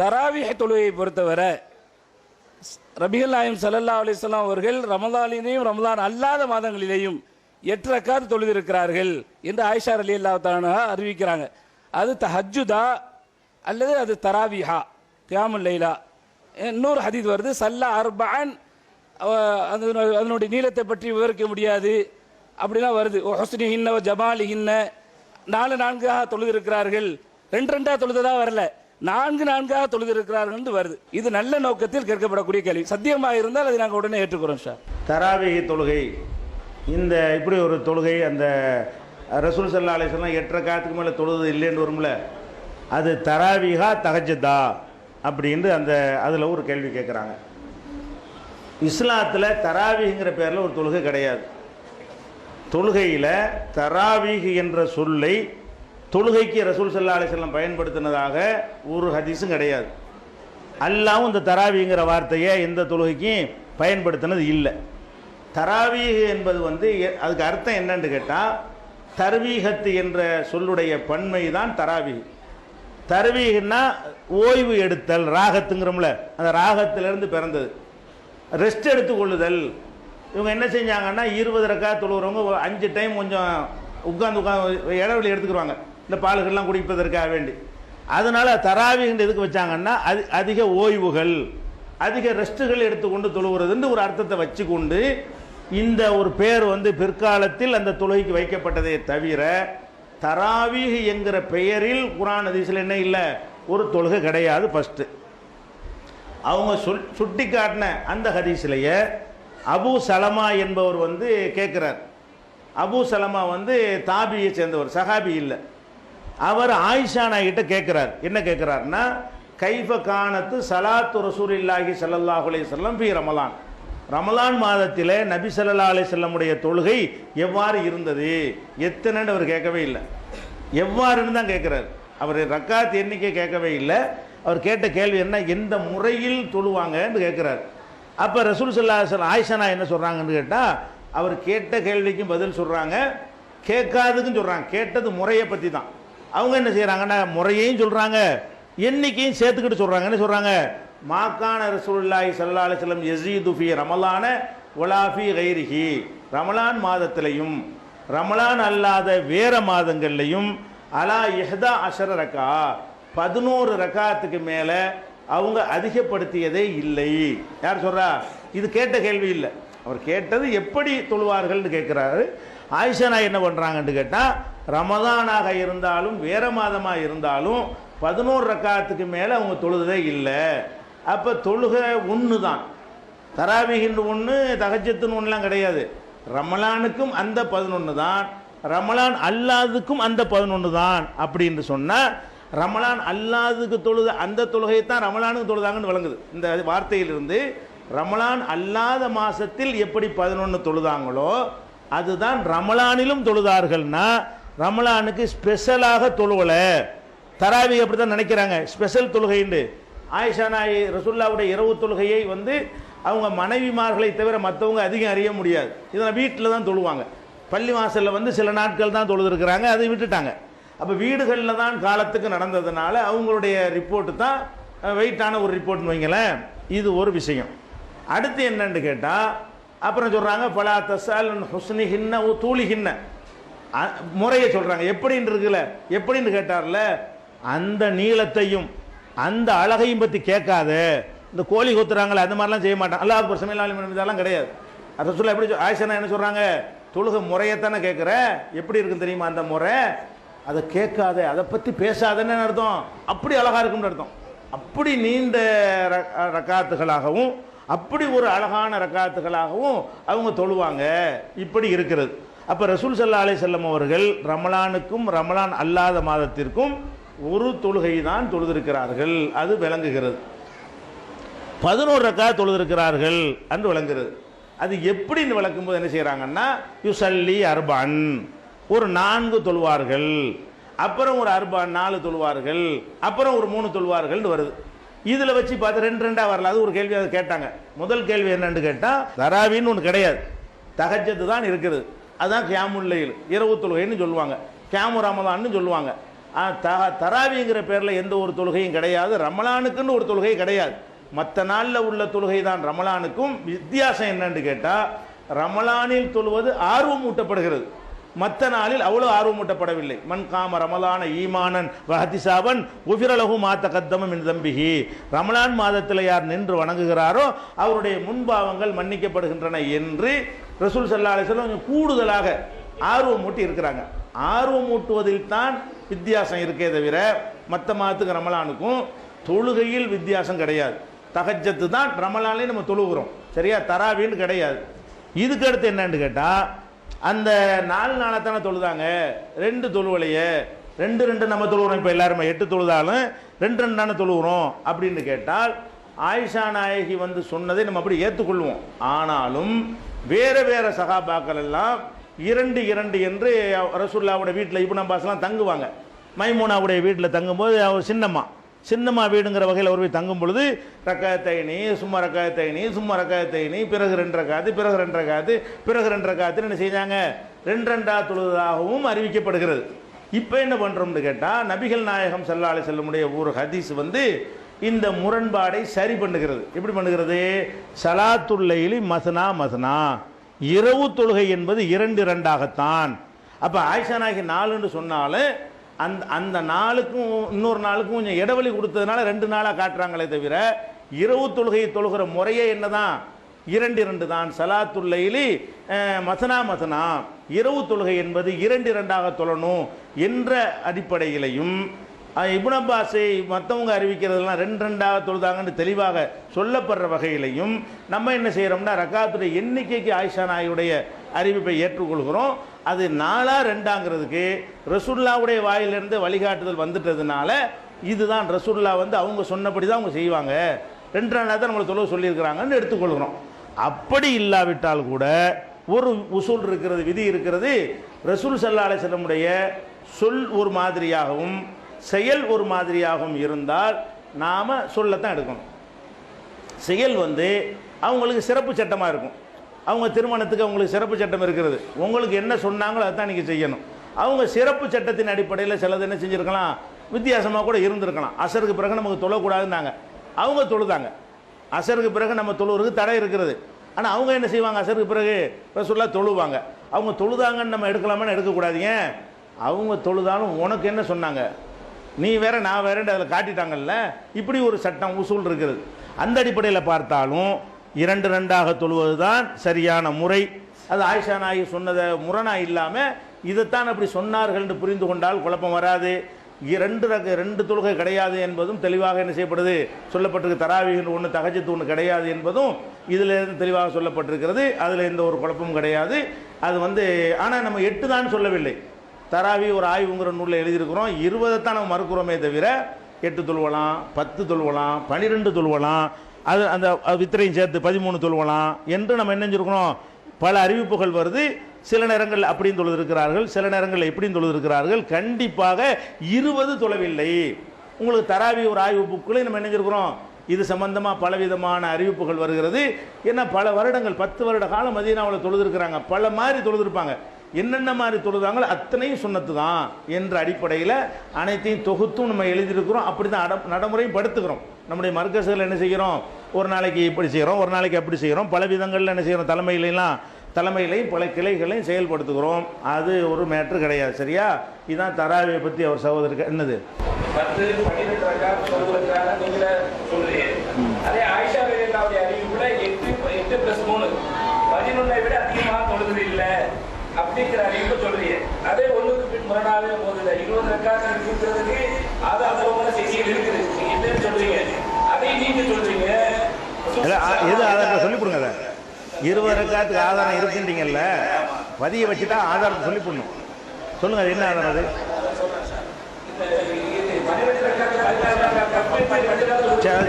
தராவீஹ் தொழுகையை பொறுத்தவரை நபிகள் நாயகம் ஸல்லல்லாஹு அலைஹி வஸல்லம் அவர்கள் ரமலானிலேயும் ரமலான் அல்லாத மாதங்களிலேயும் 8 ரக்காத் தொழுதிருக்கிறார்கள் என்று ஆயிஷா ரலியல்லாஹு தஆலா அறிவிக்கிறாங்க. அது தஹஜ்ஜுதா அல்லது அது தராவீஹா கியாமுல் லைலா. இன்னொரு ஹதீஸ் வருது சல்லா அர்பஅன், அதனுடைய நீளத்தை பற்றி விவரிக்க முடியாது அப்படிலாம் வருது. ஓ ஹுஸ்னிஹின்ன வ ஜமாலிஹின்ன, 4 தொழுதிருக்கிறார்கள், 2 தொழுததா வரல, 4 தொழுதிருக்கிறார்கள் வருது. இது நல்ல நோக்கத்தில் கேட்கப்படக்கூடிய கேள்வி. சத்தியமாக இருந்தால் அதை நாங்கள் உடனே ஏற்றுக்கிறோம் சார். தராவீஹ் தொழுகை, இந்த இப்படி ஒரு தொழுகை அந்த ரசூல் ஸல்லல்லாஹு அலைஹி வஸல்லம் 8 ரக்காத்துக்கு மேலே தொழுது இல்லைன்னு வரும்ல, அது தராவீஹா தஹஜ்ஜுதா அப்படின்ட்டு அதில் ஒரு கேள்வி கேட்குறாங்க. இஸ்லாத்தில் தராவீஹ்ங்கிற பேரில் ஒரு தொழுகை கிடையாது. தொழுகையில் தராவீஹ் என்ற சொல்லை தொழுகைக்கு ரசூல் ஸல்லல்லாஹு அலைஹி வஸல்லம் பயன்படுத்தினதாக ஒரு ஹதீஸும் கிடையாது. அல்லாஹ்வும் இந்த தராவீங்கிற வார்த்தையை எந்த தொழுகைக்கும் பயன்படுத்தினது இல்லை. தராவீஹ் என்பது அதுக்கு அர்த்தம் என்னன்னு கேட்டால், தர்வீகத்து என்ற சொல்லுடைய பன்மை தான் தராவீஹ். தர்வீஹ்னா ஓய்வு எடுத்தல், ராகத்துங்கிறோம்ல, அந்த ராகத்திலிருந்து பிறந்தது. ரெஸ்ட் எடுத்து கொள்ளுதல். இவங்க என்ன செஞ்சாங்கன்னா 20 ரக்காத் தொழுகிறவங்க 5 டைம் கொஞ்சம் உட்காந்து இடைவெளி எடுத்துக்கிடுவாங்க இந்த பாலுகள்லாம் குடிப்பதற்காக வேண்டி. அதனால தராவீஹ் எதுக்கு வச்சாங்கன்னா அதிக ஓய்வுகள், அதிக ரெஸ்ட்டுகள் எடுத்துக்கொண்டு தொழுகிறதுன்னு ஒரு அர்த்தத்தை வச்சு கொண்டு இந்த ஒரு பேர் பிற்காலத்தில் அந்த தொழுகைக்கு வைக்கப்பட்டதே தவிர தராவீஹ் என்கிற பெயரில் குர்ஆன் ஹதீஸில் என்ன இல்லை, ஒரு தொழுகை கிடையாது. ஃபஸ்ட்டு அவங்க சுட்டி காட்டின அந்த ஹதீஸ்லையே அபூ சலமா என்பவர் கேட்குறார். அபூ சலமா தாபியை சேர்ந்தவர், சஹாபி இல்லை. அவர் ஆயிஷா நாய்கிட்ட கேட்குறார். என்ன கேட்குறாருன்னா, கைஃப கானத்து சலாத்து ரசூலில்லாஹி ஸல்லல்லாஹு அலைஹி வஸல்லம் ஃபீ ரமலான், ரமலான் மாதத்தில் நபி ஸல்லல்லாஹு அலைஹி வஸல்லமுடைய தொழுகை எவ்வாறு இருந்தது, எத்தனைன்னு அவர் கேட்கவே இல்லை. எவ்வாறுன்னு தான் கேட்குறாரு. அவர் ரக்காத் எண்ணிக்கை கேட்கவே இல்லை. அவர் கேட்ட கேள்வி என்ன, எந்த முறையில் தொழுவாங்கன்னு கேட்குறாரு. அப்போ ரசூல் ஸல்லல்லாஹு அலைஹி வஸல்லம் ஆயிஷா என்ன சொல்கிறாங்கன்னு கேட்டால், அவர் கேட்ட கேள்விக்கும் பதில் சொல்கிறாங்க, கேட்காதுக்கும் சொல்கிறாங்க. கேட்டது முறையை பற்றி தான். அவங்க என்ன செய்கிறாங்கன்னா முறையையும் சொல்கிறாங்க, எண்ணிக்கையும் சேர்த்துக்கிட்டு சொல்கிறாங்க. என்ன சொல்கிறாங்க, மாக்கான ரசூலுல்லாஹி ஸல்லல்லாஹு அலைஹி வஸல்லம் யஸீது ஃபீ ரமலான வலா ஃபீ கைரிஹி, ரமலான் மாதத்திலையும் ரமலான் அல்லாத வேற மாதங்கள்லையும் அலா 11 ரக்கா, 11 ரக்காத்துக்கு மேலே அவங்க அதிகப்படுத்தியதே இல்லை. யார் சொல்கிறா? இது கேட்ட கேள்வி இல்லை. அவர் கேட்டது எப்படி தொழுவார்கள்னு கேட்குறாரு. ஆயிஷா நாய் என்ன பண்ணுறாங்கன்னு கேட்டால், ரமதானாக இருந்தாலும் வேற மாதமாக இருந்தாலும் 11 ரக்காத்துக்கு மேலே அவங்க தொழுதே இல்லை. அப்போ தொழுகை ஒன்று தான், தராவீஹின்னு ஒன்று, தஹஜ்ஜத்துன்னு ஒன்றுலாம் கிடையாது. ரமலானுக்கும் அந்த 11 தான், ரமலான் அல்லாதுக்கும் அந்த 11 தான். அப்படின்னு சொன்னால் ரமலான் அல்லாதுக்கு தொழுது அந்த தொழுகையை தான் ரமலானுக்கு தொழுதாங்கன்னு விளங்குது. இந்த வார்த்தையிலிருந்து ரமலான் அல்லாத மாதத்தில் எப்படி 11 தொழுதாங்களோ அதுதான் ரமலானிலும் தொழுதார்கள்னா, ரமலானுக்கு ஸ்பெஷலாக தொழுவலை. தராவீஹ் அப்படி தான் நினைக்கிறாங்க, ஸ்பெஷல் தொழுகைன்னு. ஆயிஷா நாய் ரசூலுல்லாஹ்வுடைய இரவு தொழுகையை அவங்க மனைவிமார்களை தவிர மற்றவங்க அதிகம் அறிய முடியாது. இதெல்லாம் வீட்டில் தான் தொழுவாங்க. பள்ளி வாசலில் சில நாட்கள் தான் தொழுதுருக்கிறாங்க, அதை விட்டுட்டாங்க. அப்போ வீடுகளில் தான் காலத்துக்கு நடந்ததுனால அவங்களுடைய ரிப்போர்ட்டு தான் வெயிட்டான ஒரு ரிப்போர்ட்னு வைங்களேன். இது ஒரு விஷயம். அடுத்து என்னன்னு கேட்டால், அப்புறம் சொல்கிறாங்க பலா தசால் ஹுஸ்னிஹின்ன தூளிஹின்ன, முறையை சொல்கிறாங்க. எப்படின்னு இருக்குல்ல, எப்படின்னு கேட்டார்ல, அந்த நீளத்தையும் அந்த அழகையும் பற்றி கேட்காத. இந்த கோழி கொத்துறாங்களே அந்த மாதிரிலாம் செய்ய மாட்டான். அல்லாஹ் அக்பர் சமீஅல்லாஹு லிமன் இதெல்லாம் கிடையாது. அதை சொல்ல எப்படி ஆயிஷா என்ன சொல்கிறாங்க, தொழுகை முறையைத்தானே கேட்குற, எப்படி இருக்குன்னு தெரியுமா அந்த முறை, அதை கேட்காத, அதை பற்றி பேசாதன்னு அர்த்தம். அப்படி அழகாக இருக்கும்னு அர்த்தம். அப்படி நீண்ட ரக்காத்துகளாகவும் அப்படி ஒரு அழகான ரக்காத்துகளாகவும் அவங்க தொழுவாங்க. இப்படி இருக்கிறது. அப்போ ரசூல் ஸல்லல்லாஹு அலைஹி வஸல்லம் அவர்கள் ரமலானுக்கும் ரமலான் அல்லாத மாதத்திற்கும் ஒரு தொழுகை தான் தொழுதிருக்கிறார்கள். அது விளங்குகிறது. 11 ரக்காத் தொழுதிருக்கிறார்கள் என்று விளங்குகிறது. அது எப்படின்னு விளக்கும்போது என்ன செய்கிறாங்கன்னா, யுசல்லி அர்பன், ஒரு 4 தொழுவார்கள், அப்புறம் ஒரு அர்பன் 4 தொழுவார்கள், அப்புறம் ஒரு 3 தொழுவார்கள் வருது. இதில் வச்சு பார்த்து 2 வரல. அது ஒரு கேள்வி அதை கேட்டாங்க. முதல் கேள்வி என்னன்னு கேட்டால், தராவின்னு ஒன்று கிடையாது, தஹஜ்ஜத் தான் இருக்குது. அதுதான் கியாமுல் லைல், இரவு தொழுகைன்னு சொல்லுவாங்க, கியாமு ரமலான்னு சொல்லுவாங்க. தராவிங்கிற பேரில் எந்த ஒரு தொழுகையும் கிடையாது. ரமலானுக்குன்னு ஒரு தொழுகை கிடையாது. மற்ற நாளில் உள்ள தொழுகை தான் ரமலானுக்கும். வித்தியாசம் என்னன்னு கேட்டால், ரமலானில் தொழுவது ஆர்வம் ஊட்டப்படுகிறது, மற்ற நாளில் அவ்வளோ ஆர்வம் ஊட்டப்படவில்லை. மன் காம ரமலான ஈமானன் வஹதிசாபன் உஃபிரலஹு மா தகத்தம மின் தம்பிஹி. ரமலான் மாதத்தில் யார் நின்று வணங்குகிறாரோ அவருடைய முன்பாவங்கள் மன்னிக்கப்படுகின்றன என்று ரசூல் ஸல்லல்லாஹு அலைஹி வஸல்லம் கூடுதலாக ஆர்வம் ஊட்டி இருக்கிறாங்க. ஆர்வம் ஊட்டுவதில் தான் வித்தியாசம் இருக்கே தவிர மற்ற மாதத்துக்கு ரமலானுக்கும் தொழுகையில் வித்தியாசம் கிடையாது. தஹஜ்ஜத்து தான் ரமலான்லேயும் நம்ம தொழுகிறோம், சரியா? தராவின்னு கிடையாது. இதுக்கு அடுத்து என்னன்னு கேட்டால், அந்த 4 நாளைத்தானே தொழுதாங்க, 2 தொழுவலையே, 2 நம்ம தொழுகிறோம். இப்போ எல்லாருமே 8 தொழுதாலும் 2 தானே தொழுகிறோம் அப்படின்னு கேட்டால், ஆயிஷா நாயகி வந்து சொன்னதை நம்ம அப்படி ஏற்றுக்கொள்வோம். ஆனாலும் வேறு வேறு சகாபாக்கள் எல்லாம் 2 என்று ரசூலுல்லாஹ்வுடைய வீட்டில் இப்னு அப்பாஸ்லாம் தங்குவாங்க. மைமூனாவுடைய வீட்டில் தங்கும்போது அவர் சின்னம்மா வீடுங்கிற வகையில் அவர் போய் தங்கும் பொழுது ரக்காத்தைனி சும்மா ரக்காத்தைனி சும்மா ரக்காத்தைனி, பிறகு 2 ரக்காத்து, பிறகு 2 ரக்காத்து, பிறகு 2 ரக்காத்துன்னு என்ன செஞ்சாங்க, 2 தொழுதாகவும் அறிவிக்கப்படுகிறது. இப்போ என்ன பண்ணுறோம்னு கேட்டால், நபிகள் நாயகம் ஸல்லல்லாஹு அலைஹி வஸல்லமுடைய ஒரு ஹதீஸ் வந்து இந்த முரண்பாடை சரி பண்ணுகிறது. எப்படி பண்ணுகிறது? ஸலாத்துல் லைலி மஸ்னா மஸ்னா, இரவு தொழுகை என்பது 2 அப்போ ஆயிஷா நாயகி 4 சொன்னாலும் அந்த நாளுக்கும் இன்னொரு நாளுக்கும் கொஞ்சம் இடைவெளி கொடுத்ததுனால 2 நாளாக காட்டுறாங்களே தவிர, இரவு தொழுகையை தொழுகிற முறையே என்னதான், 2 தான். ஸலாத்துல் லைலி மஸ்னா மஸ்னா, இரவு தொழுகை என்பது 2 தொழணும் என்ற அடிப்படையிலையும், இப்னு அப்பாஸை மற்றவங்க அறிவிக்கிறதுலாம் 2 தொழுதாங்கன்னு தெளிவாக சொல்லப்படுற வகையிலையும் நம்ம என்ன செய்கிறோம்னா, ரக்காத்துடைய எண்ணிக்கைக்கு ஆயிஷா நாயுடைய அறிவிப்பை ஏற்றுக்கொள்கிறோம். அது 4-2ங்கிறதுக்கு ரசூலுல்லாஹ்வுடைய வாயிலிருந்து வழிகாட்டுதல் வந்துட்டதுனால இதுதான் ரசூலுல்லாஹ் வந்து அவங்க சொன்னபடி தான் அவங்க செய்வாங்க, 2 தான் நம்மளை தொழுவ சொல்லியிருக்கிறாங்கன்னு எடுத்துக்கொள்கிறோம். அப்படி இல்லாவிட்டால் கூட ஒரு உசூல் இருக்கிறது, விதி இருக்கிறது. ரசூல் ஸல்லல்லாஹு அலைஹி வஸல்லமுடைய சொல் ஒரு மாதிரியாகவும் செயல் ஒரு மாதிரியாகவும் இருந்தால் நாம் சொல்லத்தான் எடுக்கணும். செயல் வந்து அவங்களுக்கு சிறப்பு சட்டமாக இருக்கும். அவங்க திருமணத்துக்கு அவங்களுக்கு சிறப்பு சட்டம் இருக்கிறது, உங்களுக்கு என்ன சொன்னாங்களோ அதை தான் நீங்கள் செய்யணும். அவங்க சிறப்பு சட்டத்தின் அடிப்படையில் சிலது என்ன செஞ்சுருக்கலாம், வித்தியாசமாக கூட இருந்திருக்கலாம். அசருக்கு பிறகு நமக்கு தொழக்கூடாதுன்னாங்க, அவங்க தொழுதாங்க. அசருக்கு பிறகு நம்ம தொழுவுறதுக்கு தடை இருக்கிறது. ஆனால் அவங்க என்ன செய்வாங்க, அசருக்கு பிறகு ரசூலுல்லாஹ் தொழுவாங்க. அவங்க தொழுதாங்கன்னு நம்ம எடுக்கலாமான்னு எடுக்கக்கூடாதீங்க. அவங்க தொழுதாலும் உனக்கு என்ன சொன்னாங்க, நீ வேற நான் வேறேன்னு அதில் காட்டிட்டாங்கல்ல, இப்படி ஒரு சட்டம் உசூல் இருக்கிறது. அந்த அடிப்படையில் பார்த்தாலும் 2 தொழுவது தான் சரியான முறை. அது ஆயிஷா நாயகி சொன்னதை முரணா இல்லாமல் இதைத்தான் அப்படி சொன்னார்கள் என்று புரிந்து கொண்டால் குழப்பம் வராது. 2 தொழுகை கிடையாது என்பதும் தெளிவாக என்ன செய்யப்படுது, சொல்லப்பட்டிருக்கு. தராவீஹ் ஒன்று, தஹஜ்ஜுத் ஒன்று கிடையாது என்பதும் இதில் தெளிவாக சொல்லப்பட்டிருக்கிறது. அதில் எந்த ஒரு குழப்பமும் கிடையாது. அது வந்து ஆனால் நம்ம 8 தான் சொல்லவில்லை. தராவி ஒரு ஆய்வுங்கிற நூலில் எழுதியிருக்கிறோம். 20 தான் நம்ம மறுக்கிறோமே தவிர 8 தொழுவலாம், 10 தொழுவலாம், 12 தொழுவலாம், அது அந்த வித்திரையும் சேர்த்து 13 தொழுவலாம் என்று நம்ம என்ன செஞ்சுருக்கிறோம், பல அறிவிப்புகள் வருது. சில நேரங்களில் அப்படியும் தொழுதிருக்கிறார்கள், சில நேரங்களில் எப்படியும் தொழுதிருக்கிறார்கள். கண்டிப்பாக 20 தொழவில்லை. உங்களுக்கு தராவி ஒரு ஆய்வு புக்கில் நம்ம என்ன செஞ்சுருக்கிறோம், இது சம்பந்தமாக பலவிதமான அறிவிப்புகள் வருகிறது. ஏன்னா பல வருடங்கள் 10 வருட காலம் மதீனாவில் தொழுதிருக்கிறாங்க, பல மாதிரி தொழுதிருப்பாங்க. என்னென்ன மாதிரி தொழுதாங்களோ அத்தனையும் சுன்னத்து தான் என்ற அடிப்படையில் அனைத்தையும் தொகுத்தும் நம்ம எழுதியிருக்கிறோம். அப்படி தான் நடைமுறையும் படுத்துக்கிறோம். நம்முடைய மர்கஸ்கள் என்ன செய்கிறோம், ஒரு நாளைக்கு இப்படி செய்கிறோம், ஒரு நாளைக்கு அப்படி செய்கிறோம், பல விதங்களில் என்ன செய்கிறோம், தலைமையிலையும் பல கிளைகளையும் செயல்படுத்துகிறோம். அது ஒரு மேட்ரு கிடையாது, சரியா? இதுதான் தராவியை பற்றி அவர் சகோதரருக்கு என்னது 10, 12 ரக்காத் சொல்வதற்காக நீங்களே சொல்றீங்க. அதே ஆயிஷா ரலியல்லாஹு அறிவிப்புல 8 + 3 11 விட அதிகமாக தொழுது இல்லை அப்படிங்கிற அறிவிப்பு சொல்றீங்க. அதே ஒன்றுக்கு பின் முரணாவே போகுது. 20 ரக்காத் இருக்கிறதுக்கு ஆதாரமான செய்திகள் இருக்குது, நீங்க இல்லைன்னு சொல்றீங்க. அதை நீங்க சொல்றீங்க, எது ஆதாரத்தை சொல்லி கொடுங்க. 20 ரக்காத்துக்கு ஆதாரம் இருக்குன்றீங்கல்ல, பதிய வச்சுட்டா ஆதாரத்தை சொல்லி போடணும். சொல்லுங்க, அது என்ன ஆதாரம்? அது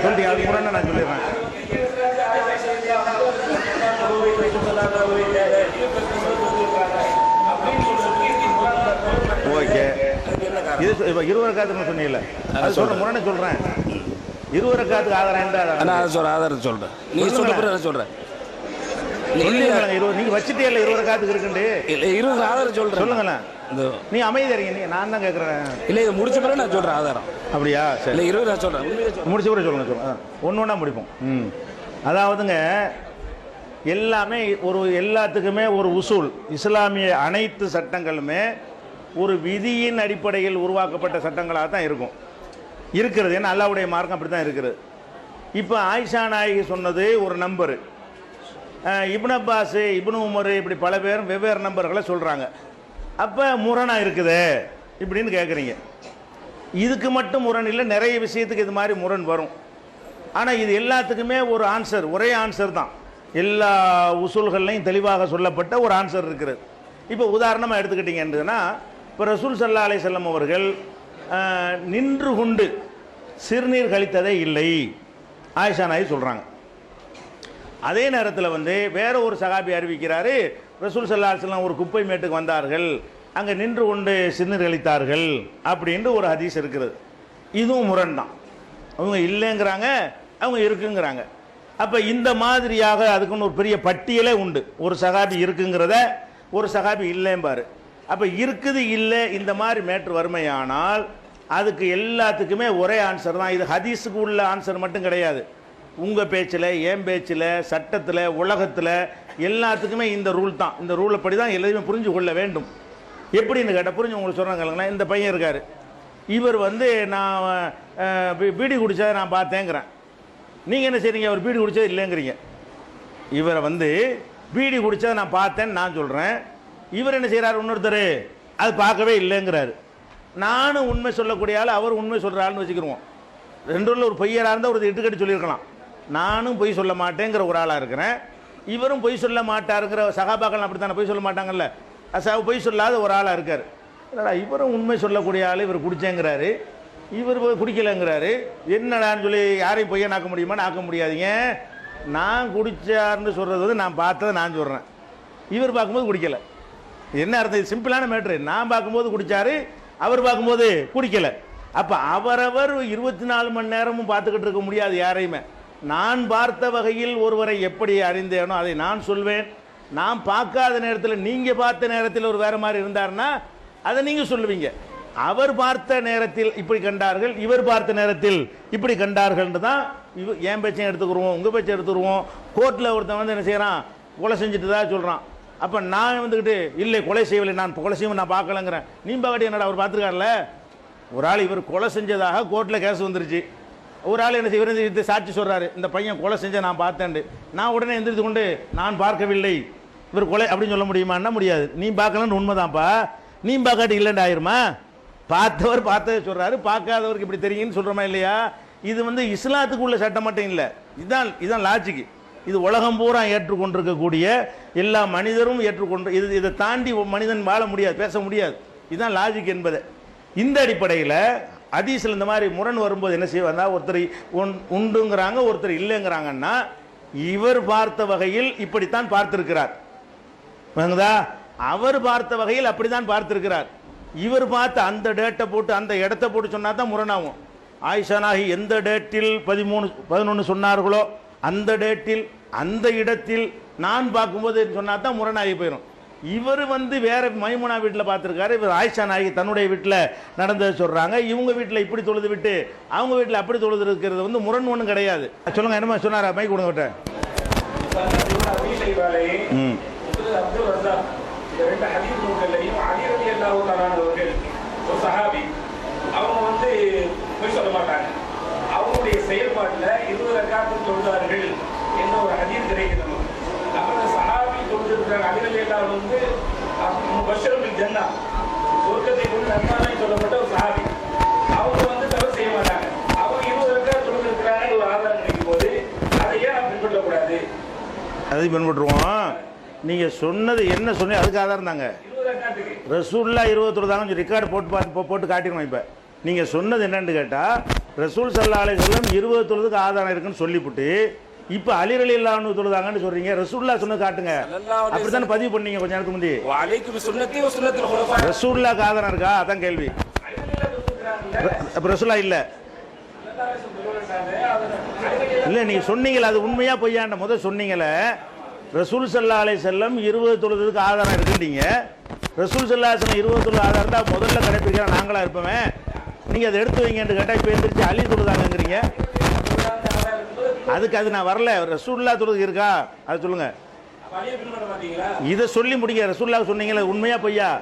சொல்லிட்டீங்க, அதுக்கு முன்னாடி நான் சொல்லிடுறேன். ஓகே, இது இப்போ 20 ரக்காத்துக்கு சொன்னீங்கல்ல, அது சொல்கிறேன், முன்னாடி சொல்கிறேன். 20 ரக்காத்துக்கு ஆதாரம் எந்த ஆதாரம்? நான் சொல்கிறேன், ஆதாரம் சொல்கிறேன், நீங்கள் சொல்ல பிறகு சொல்கிறேன். சொல்லுங்களேன் 20 நீங்க வச்சுட்டே இல்ல 20 ரக்காத்துக்கு இருக்குண்டு இல்ல 20 ஆதாரம் சொல்றேன். சொல்லுங்களேன். நீ அமைதியா இருங்க. நீ நான் தான் கேட்கறேன். இல்ல இது முடிச்ச பிறகு நான் சொல்றேன் ஆதாரம். அப்படியா? சரி. இல்ல 20 நான் சொல்றேன். முடிச்ச பிறகு சொல்லுங்க. ஒண்ணா முடிப்போம். அதாவதுங்க எல்லாமே எல்லாத்துக்குமே ஒரு உசூல். இஸ்லாமிய அனைத்து சட்டங்களுமே ஒரு விதியின் அடிப்படையில் உருவாக்கப்பட்ட சட்டங்களாக தான் இருக்கிறது. ஏன்னா அல்லாஹ்வுடைய மார்க்கம் அப்படி தான் இருக்கிறது. இப்போ ஆயிஷா நாயகி சொன்னது ஒரு நம்பரு, இப்னு அப்பாஸ், இப்னு உமர், இப்படி பல பேரும் வெவ்வேறு நம்பர்களை சொல்கிறாங்க. அப்போ முரணா இருக்குது இப்படின்னு கேட்குறீங்க. இதுக்கு மட்டும் முரண் இல்லை, நிறைய விஷயத்துக்கு இது மாதிரி முரண் வரும். ஆனால் இது எல்லாத்துக்குமே ஒரு ஆன்சர், ஒரே ஆன்சர் தான். எல்லா உசூல்கள்லையும் தெளிவாக சொல்லப்பட்ட ஒரு ஆன்சர் இருக்கிறது. இப்போ உதாரணமாக எடுத்துக்கிட்டீங்கன்னா, இப்போ ரசூல் ஸல்லல்லாஹு அலைஹி வஸல்லம் அவர்கள் நின்று கொண்டு சிறுநீர் கழித்ததே இல்லை ஆயிஷா நாயகி சொல்கிறாங்க. அதே நேரத்தில் வேற ஒரு சகாபி அறிவிக்கிறாரு, ரசூல் ஸல்லல்லாஹு அலைஹி வஸல்லம் ஒரு குப்பை மேட்டுக்கு வந்தார்கள், அங்கே நின்று கொண்டு சிறுநீர் கழித்தார்கள் அப்படின்ட்டு ஒரு ஹதீஸ் இருக்கிறது. இதுவும் முரண் தான். அவங்க இல்லைங்கிறாங்க, அவங்க இருக்குங்கிறாங்க. அப்போ இந்த மாதிரியாக அதுக்குன்னு ஒரு பெரிய பட்டியலே உண்டு. ஒரு சகாபி இருக்குங்கிறத ஒரு சகாபி இல்லைம்பாரு. அப்போ இருக்குது இல்லை இந்த மாதிரி மேட்ரு வறுமையானால் அதுக்கு எல்லாத்துக்குமே ஒரே ஆன்சர் தான். இது ஹதீஸுக்கு உள்ள ஆன்சர் மட்டும் கிடையாது. உங்கள் பேச்சில், என் பேச்சில், சட்டத்தில், உலகத்தில் எல்லாத்துக்குமே இந்த ரூல் தான். இந்த ரூலை படி தான் எல்லாத்தையுமே புரிஞ்சு கொள்ள வேண்டும். எப்படின்னு கேட்டால் புரிஞ்சு உங்களுக்கு சொல்கிறாங்களா, இந்த பையன் இருக்கார், இவர் நான் பீடி குடித்ததை நான் பார்த்தேங்கிறேன். நீங்கள் என்ன செய்றீங்க, அவர் பீடி குடித்தது இல்லைங்கிறீங்க. இவரை பீடி குடித்ததை நான் பார்த்தேன்னு நான் சொல்கிறேன். இவர் என்ன செய்கிறார், இன்னொருத்தர் அது பார்க்கவே இல்லைங்கிறாரு. நானும் உண்மை சொல்லக்கூடிய ஆள், அவர் உண்மை சொல்கிறாள்னு வச்சுக்கிடுவோம். ரெண்டுல ஒரு பொய்யராக இருந்தால் ஒரு இட்டுக்கட்டி சொல்லியிருக்கலாம். நானும் பொய் சொல்ல மாட்டேங்கிற ஒரு ஆளாக இருக்கிறேன், இவரும் பொய் சொல்ல மாட்டாருங்கிற சகாபாக்கள் அப்படி தானே பொய் சொல்ல மாட்டாங்கல்ல, பொய் சொல்லாத ஒரு ஆளாக இருக்கார். இவரும் உண்மை சொல்லக்கூடிய ஆள், இவர் குடித்தேங்கிறாரு, இவர் குடிக்கலைங்கிறாரு. என்னடான்னு சொல்லி யாரையும் பொய்யா நாக்க முடியுமான்னு ஆக்க முடியாதீங்க. நான் குடித்தார்னு சொல்கிறது நான் பார்த்ததை நான் சொல்கிறேன், இவர் பார்க்கும்போது குடிக்கலை. என்ன அர்த்தம்? இது சிம்பிளான மேட்ரு. நான் பார்க்கும்போது குடித்தாரு, அவர் பார்க்கும்போது குடிக்கலை. அப்போ அவரவர் 24 மணி நேரமும் பார்த்துக்கிட்டு இருக்க முடியாது யாரையுமே. நான் பார்த்த வகையில் ஒருவரை எப்படி அறிந்தேனோ அதை நான் சொல்வேன். நான் பார்க்காத நேரத்தில், நீங்கள் பார்த்த நேரத்தில் ஒரு வேறு மாதிரி இருந்தார்னா அதை நீங்கள் சொல்லுவீங்க. அவர் பார்த்த நேரத்தில் இப்படி கண்டார்கள், இவர் பார்த்த நேரத்தில் இப்படி கண்டார்கள்னு தான் என் பேச்சையும் எடுத்துக்கிடுவோம், உங்கள் பேச்சை எடுத்துக்கிடுவோம். கோர்ட்டில் ஒருத்தன் என்ன செய்கிறான், கொலை செஞ்சுட்டு தான் சொல்கிறான். அப்போ நான் இல்லை கொலை செய்யவில்லை, நான் கொலை செய்ய நான் பார்க்கலங்கிறேன். நீ பாக்கட்டி என்னடா அவர் பார்த்துருக்காருல. ஒரு ஆள் இவர் கொலை செஞ்சதாக கோர்ட்டில் கேஸ் வந்துருச்சு. ஒரு ஆள் என்ன செய்ய சாட்சி சொல்கிறாரு, இந்த பையன் கொலை செஞ்ச நான் பார்த்தேன்ட்டு. நான் உடனே எந்திரித்து கொண்டு நான் பார்க்கவில்லை இவர் கொலை அப்படின்னு சொல்ல முடியுமான்னா முடியாது. நீ பார்க்கலன்னு உண்மைதான்ப்பா, நீ பார்க்காட்டி இல்லைன்னு ஆயிருமா? பார்த்தவர் பார்த்ததை சொல்கிறாரு, பார்க்காதவருக்கு இப்படி தெரியுன்னு சொல்கிறோமா இல்லையா? இது இஸ்லாத்துக்கு உள்ள சட்டம் மட்டும் இல்லை, இதுதான் லாஜிக்கு. இது உலகம் பூரா ஏற்றுக்கொண்டிருக்கக்கூடிய எல்லா மனிதரும் ஏற்றுக்கொண்டு இதை தாண்டி மனிதன் வாழ முடியாது, பேச முடியாது. இதுதான் லாஜிக் என்பது. இந்த அடிப்படையில் ஹதீஸில் இந்த மாதிரி முரண் வரும்போது என்ன செய்வாங்க, ஒருத்தர் உண்டுங்கிறாங்க, ஒருத்தர் இல்லைங்கிறாங்கன்னா இவர் பார்த்த வகையில் இப்படித்தான் பார்த்திருக்கிறார், அவர் பார்த்த வகையில் அப்படித்தான் பார்த்திருக்கிறார். இவர் பார்த்து அந்த டேட்டை போட்டு அந்த இடத்தை போட்டு சொன்னா தான் முரணாகும். ஆயிஷா நாயகி எந்த டேட்டில் 13-11 சொன்னார்களோ அந்த டேட்டில் அந்த இடத்தில் நான் பார்க்கும்போது சொன்னா தான் முரணாகி போயிடும். இவர் வேற மைமுனா வீட்டில் பார்த்துருக்காரு, இவர் ஆயிஷா நாயகி தன்னுடைய வீட்டில் நடந்ததை சொல்றாங்க. இவங்க வீட்டில் இப்படி தொழுது விட்டு அவங்க வீட்டில் அப்படி தொழுது இருக்கிறது முரண் ஒன்றும் கிடையாது. சொல்லுங்க, என்னமா சொன்னாரா? மைக் கொடுங்க விட்ட. அவங்க போய் சொல்ல மாட்டாங்க. அவங்களுடைய செயல்பாட்டில் 20 ரக்காத் தொழுதார்கள் என்ற ஒரு ஹதீஸ் கிடைக்கிறது நமக்கு. அப்புறம் சஹாபி தொழுதிருக்கிறாங்க, அலிகள் எல்லாரும் பஷருல் ஜன்னா சொர்க்கத்தை கொண்டு நன்மாராய் சொல்லப்பட்ட ஒரு சஹாபி. அவங்க தவறு செய்ய மாட்டாங்க. அவங்க 20 ரக்காத் தொழுதிருக்கிறாங்க ஒரு ஆதாரம் கிடைக்கும் போது அதை ஏன் நாம் பின்பற்றக்கூடாது? அதை பின்பற்றுவோம். நீங்க சொன்னது என்ன சொன்னீங்க அதுக்கு ஆதாரம் தாங்க. ரசூல்லா 20 தொழுதாங்கன்னு ரெக்கார்டு போட்டு காட்டிடுவோம். இப்போ நீங்கள் சொன்னது என்னன்னு கேட்டால், ரசூல் ஸல்லல்லாஹு அலைஹி வஸல்லம் 20 தொழுதுக்கு ஆதாரம் இருக்குன்னு சொல்லிவிட்டு இப்போ அலி ரலியல்லாஹு அன்ஹு தொழுதாங்கன்னு சொல்றீங்க. ரசூலுல்லாஹ் சொன்னது காட்டுங்க. அப்படித்தானே பதிவு பண்ணீங்க கொஞ்ச நேரத்துக்கு முந்தி. ரசூலுல்லாஹ்க்கு ஆதாரம் இருக்கா? அதான் கேள்வி. அப்போ ரசூலுல்லாஹ் இல்லை இல்லை நீங்கள் சொன்னீங்களே, அது உண்மையா பொய்யாண்ட முதல் சொன்னீங்களே. ரசூல் ஸல்லல்லாஹு அலைஹி வஸல்லம் 20 தொழுதுக்கு ஆதாரம் இருக்குன்றீங்க. ரசூல் ஸல்லல்லாஹு அலைஹி வஸல்லம் 20 தொழுது ஆதாரம் தான் முதல்ல கடைப்பிடிக்கிற நாங்களா இருப்போமே. நீங்க அதை எடுத்து வைங்கன்னு கேட்டால் இப்போ எந்திரிச்சு அலி தொழுதாங்கங்கிறீங்க. அதுக்கு அது நான் வரல. ரசூலுல்லாஹ் தொழுது இருக்கா அது சொல்லுங்க. இதை சொல்லி முடிங்க. ரசூலுல்லாஹ் சொன்னீங்களா உண்மையா பொய்யா?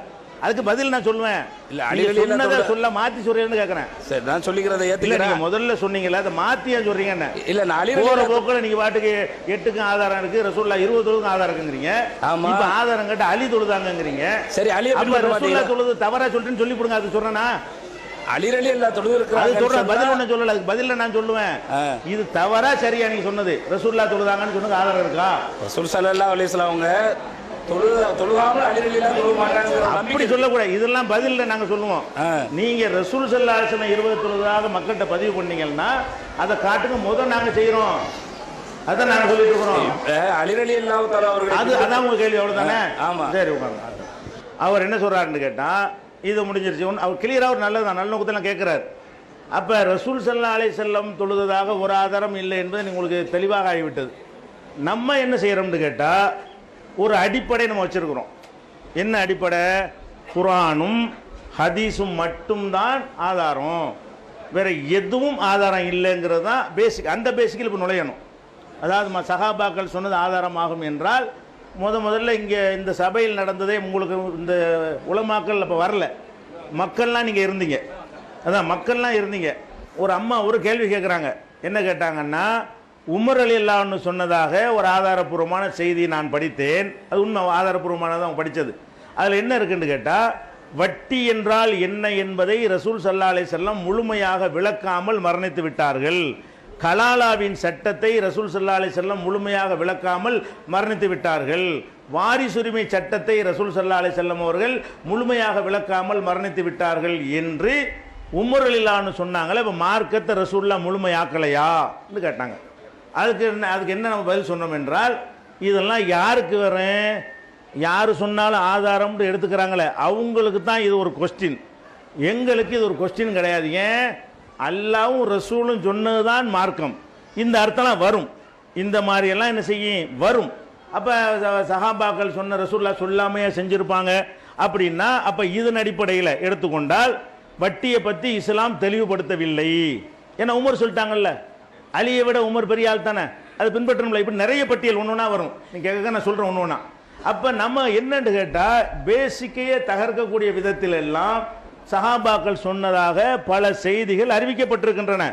அதுக்கு பதில் நான் சொல்லுவேன். இல்ல அலி சொன்னதை சொல்ல மாத்தி சொல்றேன்னு கேட்கறேன். சரி நான் சொல்லிக்கிறத இல்ல ஏத்துக்கிறேன். நீங்க முதல்ல சொன்னீங்கல்ல அதை மாத்தியா சொல்றீங்க என்ன? இல்ல நான் அலி போற போக்குல நீங்க பாட்டுக்கு 8க்கும் ஆதாரம் இருக்கு, ரசூலுல்லாஹ் 20 தொழுதுக்கும் ஆதாரம் இருக்குங்கிறீங்க. ஆமா. இப்ப ஆதாரம் கேட்டு அலி தொழுதாங்கங்கிறீங்க. சரி அலியை அப்ப பின்பற்ற ரசூலுல்லாஹ் மாட்டீங்களா? தொழுது தவறா சொல்றேன்னு சொல்லி போடுங்க. அது சொல்றேனா? அலி ரலியல்லாஹு தொழுது அது இருக்கிறாங்க சொல்றேன். பதில் ஒண்ணு சொல்லல. அதுக்கு பதில நான் சொல்லுவேன். இது தவறா சரியா நீங்க சொன்னது? ரசூலுல்லாஹ் தொழுதாங்கன்னு சொன்னது ஆதாரம் இருக்கா? ரசூல் ஸல்லல்லாஹு அலைஹி வஸல்லம் அவங்க தொழுகாமல் அலி ரலியல்லாஹு தொழுக மாட்டாங்க. அப்படி சொல்லக்கூடாது. இதெல்லாம் பதில்ல நாங்க சொல்லுவோம். நீங்க ரசூல் ஸல்லல்லாஹு அலைஹி வஸல்லம் 20 தொழுதாக மக்கள்கிட்ட பதிவு பண்ணீங்கன்னா அதை காட்டுங்க. முதல் நாங்க செய்யறோம். அதான் நாங்க சொல்லிட்டு இருக்கிறோம். அலி ரலியல்லாஹு தஆலா அவர்கள் அதான் உங்க கேள்வி அவ்வளவுதானே? ஆமா. சரி உட்காருங்க. அவர் என்ன சொல்றாருன்னு கேட்டா இது முடிஞ்சிருச்சு. அவர் கிளியரா ஒரு நல்லதான் நல்ல நோக்கத்தெல்லாம் கேட்கிறார். அப்ப ரசூல் ஸல்லல்லாஹு அலைஹி வஸல்லம் தொழுததாக ஒரு ஆதாரம் இல்லை என்பது உங்களுக்கு தெளிவாக ஆகிவிட்டது. நம்ம என்ன செய்யறோம்னு கேட்டா ஒரு அடிப்படை நம்ம வச்சிருக்கிறோம். என்ன அடிப்படை? குர்ஆனும் ஹதீஸும் மட்டும்தான் ஆதாரம், வேற எதுவும் ஆதாரம் இல்லைங்கிறது தான் பேசிக். அந்த பேசிக்கில் இப்போ நுழையணும். அதாவது சஹாபாக்கள் சொன்னது ஆதாரமாகும் என்றால் முதல்ல இங்கே இந்த சபையில் நடந்ததே உங்களுக்கு இந்த உலமாக்கள் அப்போ வரல. மக்கள்லாம் நீங்கள் இருந்தீங்க. அதான் மக்கள்லாம் இருந்தீங்க. ஒரு அம்மா ஒரு கேள்வி கேட்குறாங்க. என்ன கேட்டாங்கன்னா உமர் ரலியல்லாஹு அன்ஹு சொன்னதாக ஒரு ஆதாரபூர்வமான செய்தி நான் படித்தேன். அது உண்மை ஆதாரபூர்வமானது அவங்க படித்தது. அதில் என்ன இருக்குன்னு கேட்டால் வட்டி என்றால் என்ன என்பதை ரசூல் ஸல்லல்லாஹு அலைஹி வஸல்லம் முழுமையாக விளக்காமல் மரணித்து விட்டார்கள். கலாலாவின் சட்டத்தை ரசூல் ஸல்லல்லாஹு அலைஹி வஸல்லம் முழுமையாக விளக்காமல் மரணித்து விட்டார்கள். வாரிசுரிமை சட்டத்தை ரசூல் ஸல்லல்லாஹு அலைஹி வஸல்லம் அவர்கள் முழுமையாக விளக்காமல் மரணித்து விட்டார்கள் என்று உமர் ரலியல்லாஹு அன்ஹு சொன்னாங்களே. இப்போ மார்க்கத்தை ரசூலுல்லாஹ் முழுமையாக்கலையான்னு கேட்டாங்க. அதுக்கு என்ன நம்ம பதில் சொன்னோம் என்றால் இதெல்லாம் யாருக்கு வரும்? யார் சொன்னாலும் ஆதாரம்னு எடுத்துக்கிறாங்களே அவங்களுக்கு தான் இது ஒரு கொஸ்டின். எங்களுக்கு இது ஒரு கொஸ்டின் கிடையாது. ஏன்? அல்லாவும் ரசூலும் சொன்னதுதான் மார்க்கம். இந்த அர்த்தம்லாம் வரும். இந்த மாதிரியெல்லாம் என்ன செய்யும்? வரும். அப்போ சஹாபாக்கள் சொன்ன ரசூலுல்லாஹ் சொல்லாமையே செஞ்சுருப்பாங்க அப்படின்னா அப்போ இதன் அடிப்படையில் எடுத்துக்கொண்டால் வட்டியை பற்றி இஸ்லாம் தெளிவுபடுத்தவில்லை. ஏன்னா உமர் சொல்லிட்டாங்கல்ல. அலியை விட உமர் பெரிய ஆள் தானே, அது பின்பற்றணும்ல. இப்படி நிறைய பட்டியல் ஒன்று ஒன்றா வரும். நீங்கள் கேட்க நான் சொல்கிறேன் ஒன்று ஒன்றா. அப்போ நம்ம என்னன்னு கேட்டால் பேசிக்கையே தகர்க்கக்கூடிய விதத்தில் எல்லாம் சஹாபாக்கள் சொன்னதாக பல செய்திகள் அறிவிக்கப்பட்டிருக்கின்றன.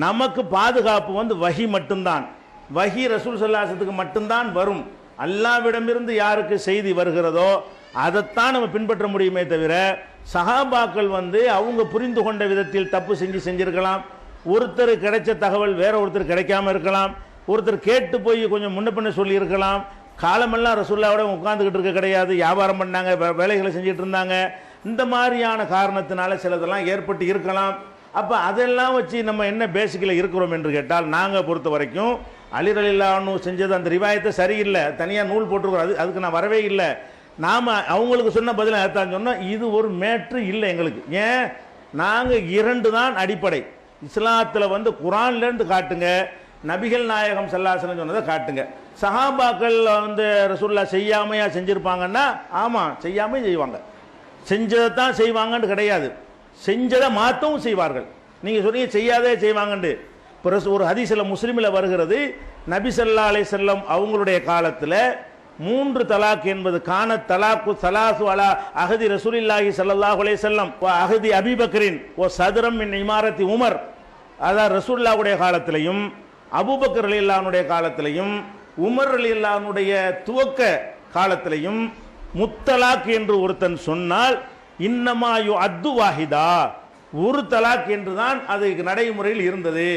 நமக்கு பாதுகாப்பு வஹி மட்டும்தான். வஹி ரசூல் ஸல்லல்லாஹு அலைஹி வஸல்லம் மட்டும்தான் வரும். அல்லாஹ்விடமிருந்து யாருக்கு செய்தி வருகிறதோ அதைத்தான் நம்ம பின்பற்ற முடியுமே தவிர சஹாபாக்கள் அவங்க புரிந்து கொண்ட விதத்தில் தப்பு செஞ்சிருக்கலாம். ஒருத்தர் கிடைச்ச தகவல் வேற ஒருத்தர் கிடைக்காம இருக்கலாம். ஒருத்தர் கேட்டு போய் கொஞ்சம் முன்ன பின்ன சொல்லி இருக்கலாம். காலமெல்லாம் ரசூலுல்லாஹ்வோட உட்கார்ந்துகிட்டு இருக்க கிடையாது. வியாபாரம் பண்ணாங்க, வேலைகளை செஞ்சுட்டு இருந்தாங்க. இந்த மாதிரியான காரணத்தினால சிலதெல்லாம் ஏற்பட்டு இருக்கலாம். அப்போ அதெல்லாம் வச்சு நம்ம என்ன பேசிக்கில் இருக்கிறோம் என்று கேட்டால் நாங்கள் பொறுத்த வரைக்கும் அலி ரலியல்லாஹு அன்ஹு செஞ்சது அந்த ரிவாயத்தை சரியில்லை, தனியாக நூல் போட்டிருக்கிறோம். அதுக்கு நான் வரவே இல்லை. நாம் அவங்களுக்கு சொன்ன பதில் அதான் சொன்னோம். இது ஒரு மேட்ரு இல்லை எங்களுக்கு. ஏன்? நாங்கள் 2 தான் அடிப்படை. இஸ்லாத்தில் குர்ஆன்லேருந்து காட்டுங்க, நபிகள் நாயகம் ஸல்லல்லாஹு அலைஹி வஸல்லம் சொன்னதை காட்டுங்க. சஹாபாக்கள் ரசூலுல்லாஹ் செய்யாமையா செஞ்சுருப்பாங்கன்னா ஆமாம் செய்யாமே செய்வாங்க. செஞ்சதை தான் செய்வாங்கன்னு கிடையாது, செஞ்சதை மாற்றவும் செய்வார்கள். நீங்கள் சொன்னீங்க செய்யாதே செய்வாங்கன்னு. இப்போ ஒரு ஹதீஸில் முஸ்லிமில் வருகிறது, நபி ஸல்லல்லாஹு அலைஹி வஸல்லம் அவங்களுடைய காலத்தில் 3 தலாக் என்பது கான தலாக்கு சலாசு அலா அஹதி ரசூலில்லாஹி ஸல்லல்லாஹு அலைஹி வஸல்லம் அஹதி அபீபக்கரின் ஓ சதுரம் மின் இமாரத்தி உமர். அதான் ரசூலுல்லாஹ்வுடைய காலத்திலையும் அபூபக்கர் ரலியல்லாஹு அன்ஹுடைய காலத்திலையும் உமர் ரலியல்லாஹு அன்ஹுடைய துவக்க காலத்திலையும் முத்தலாக் என்று ஒருத்தன் சொன்னால் இன்னமா யுஅத்து வாஹிதா, ஒரு தலாக் என்று தான் அது நடைமுறையில் இருந்தது.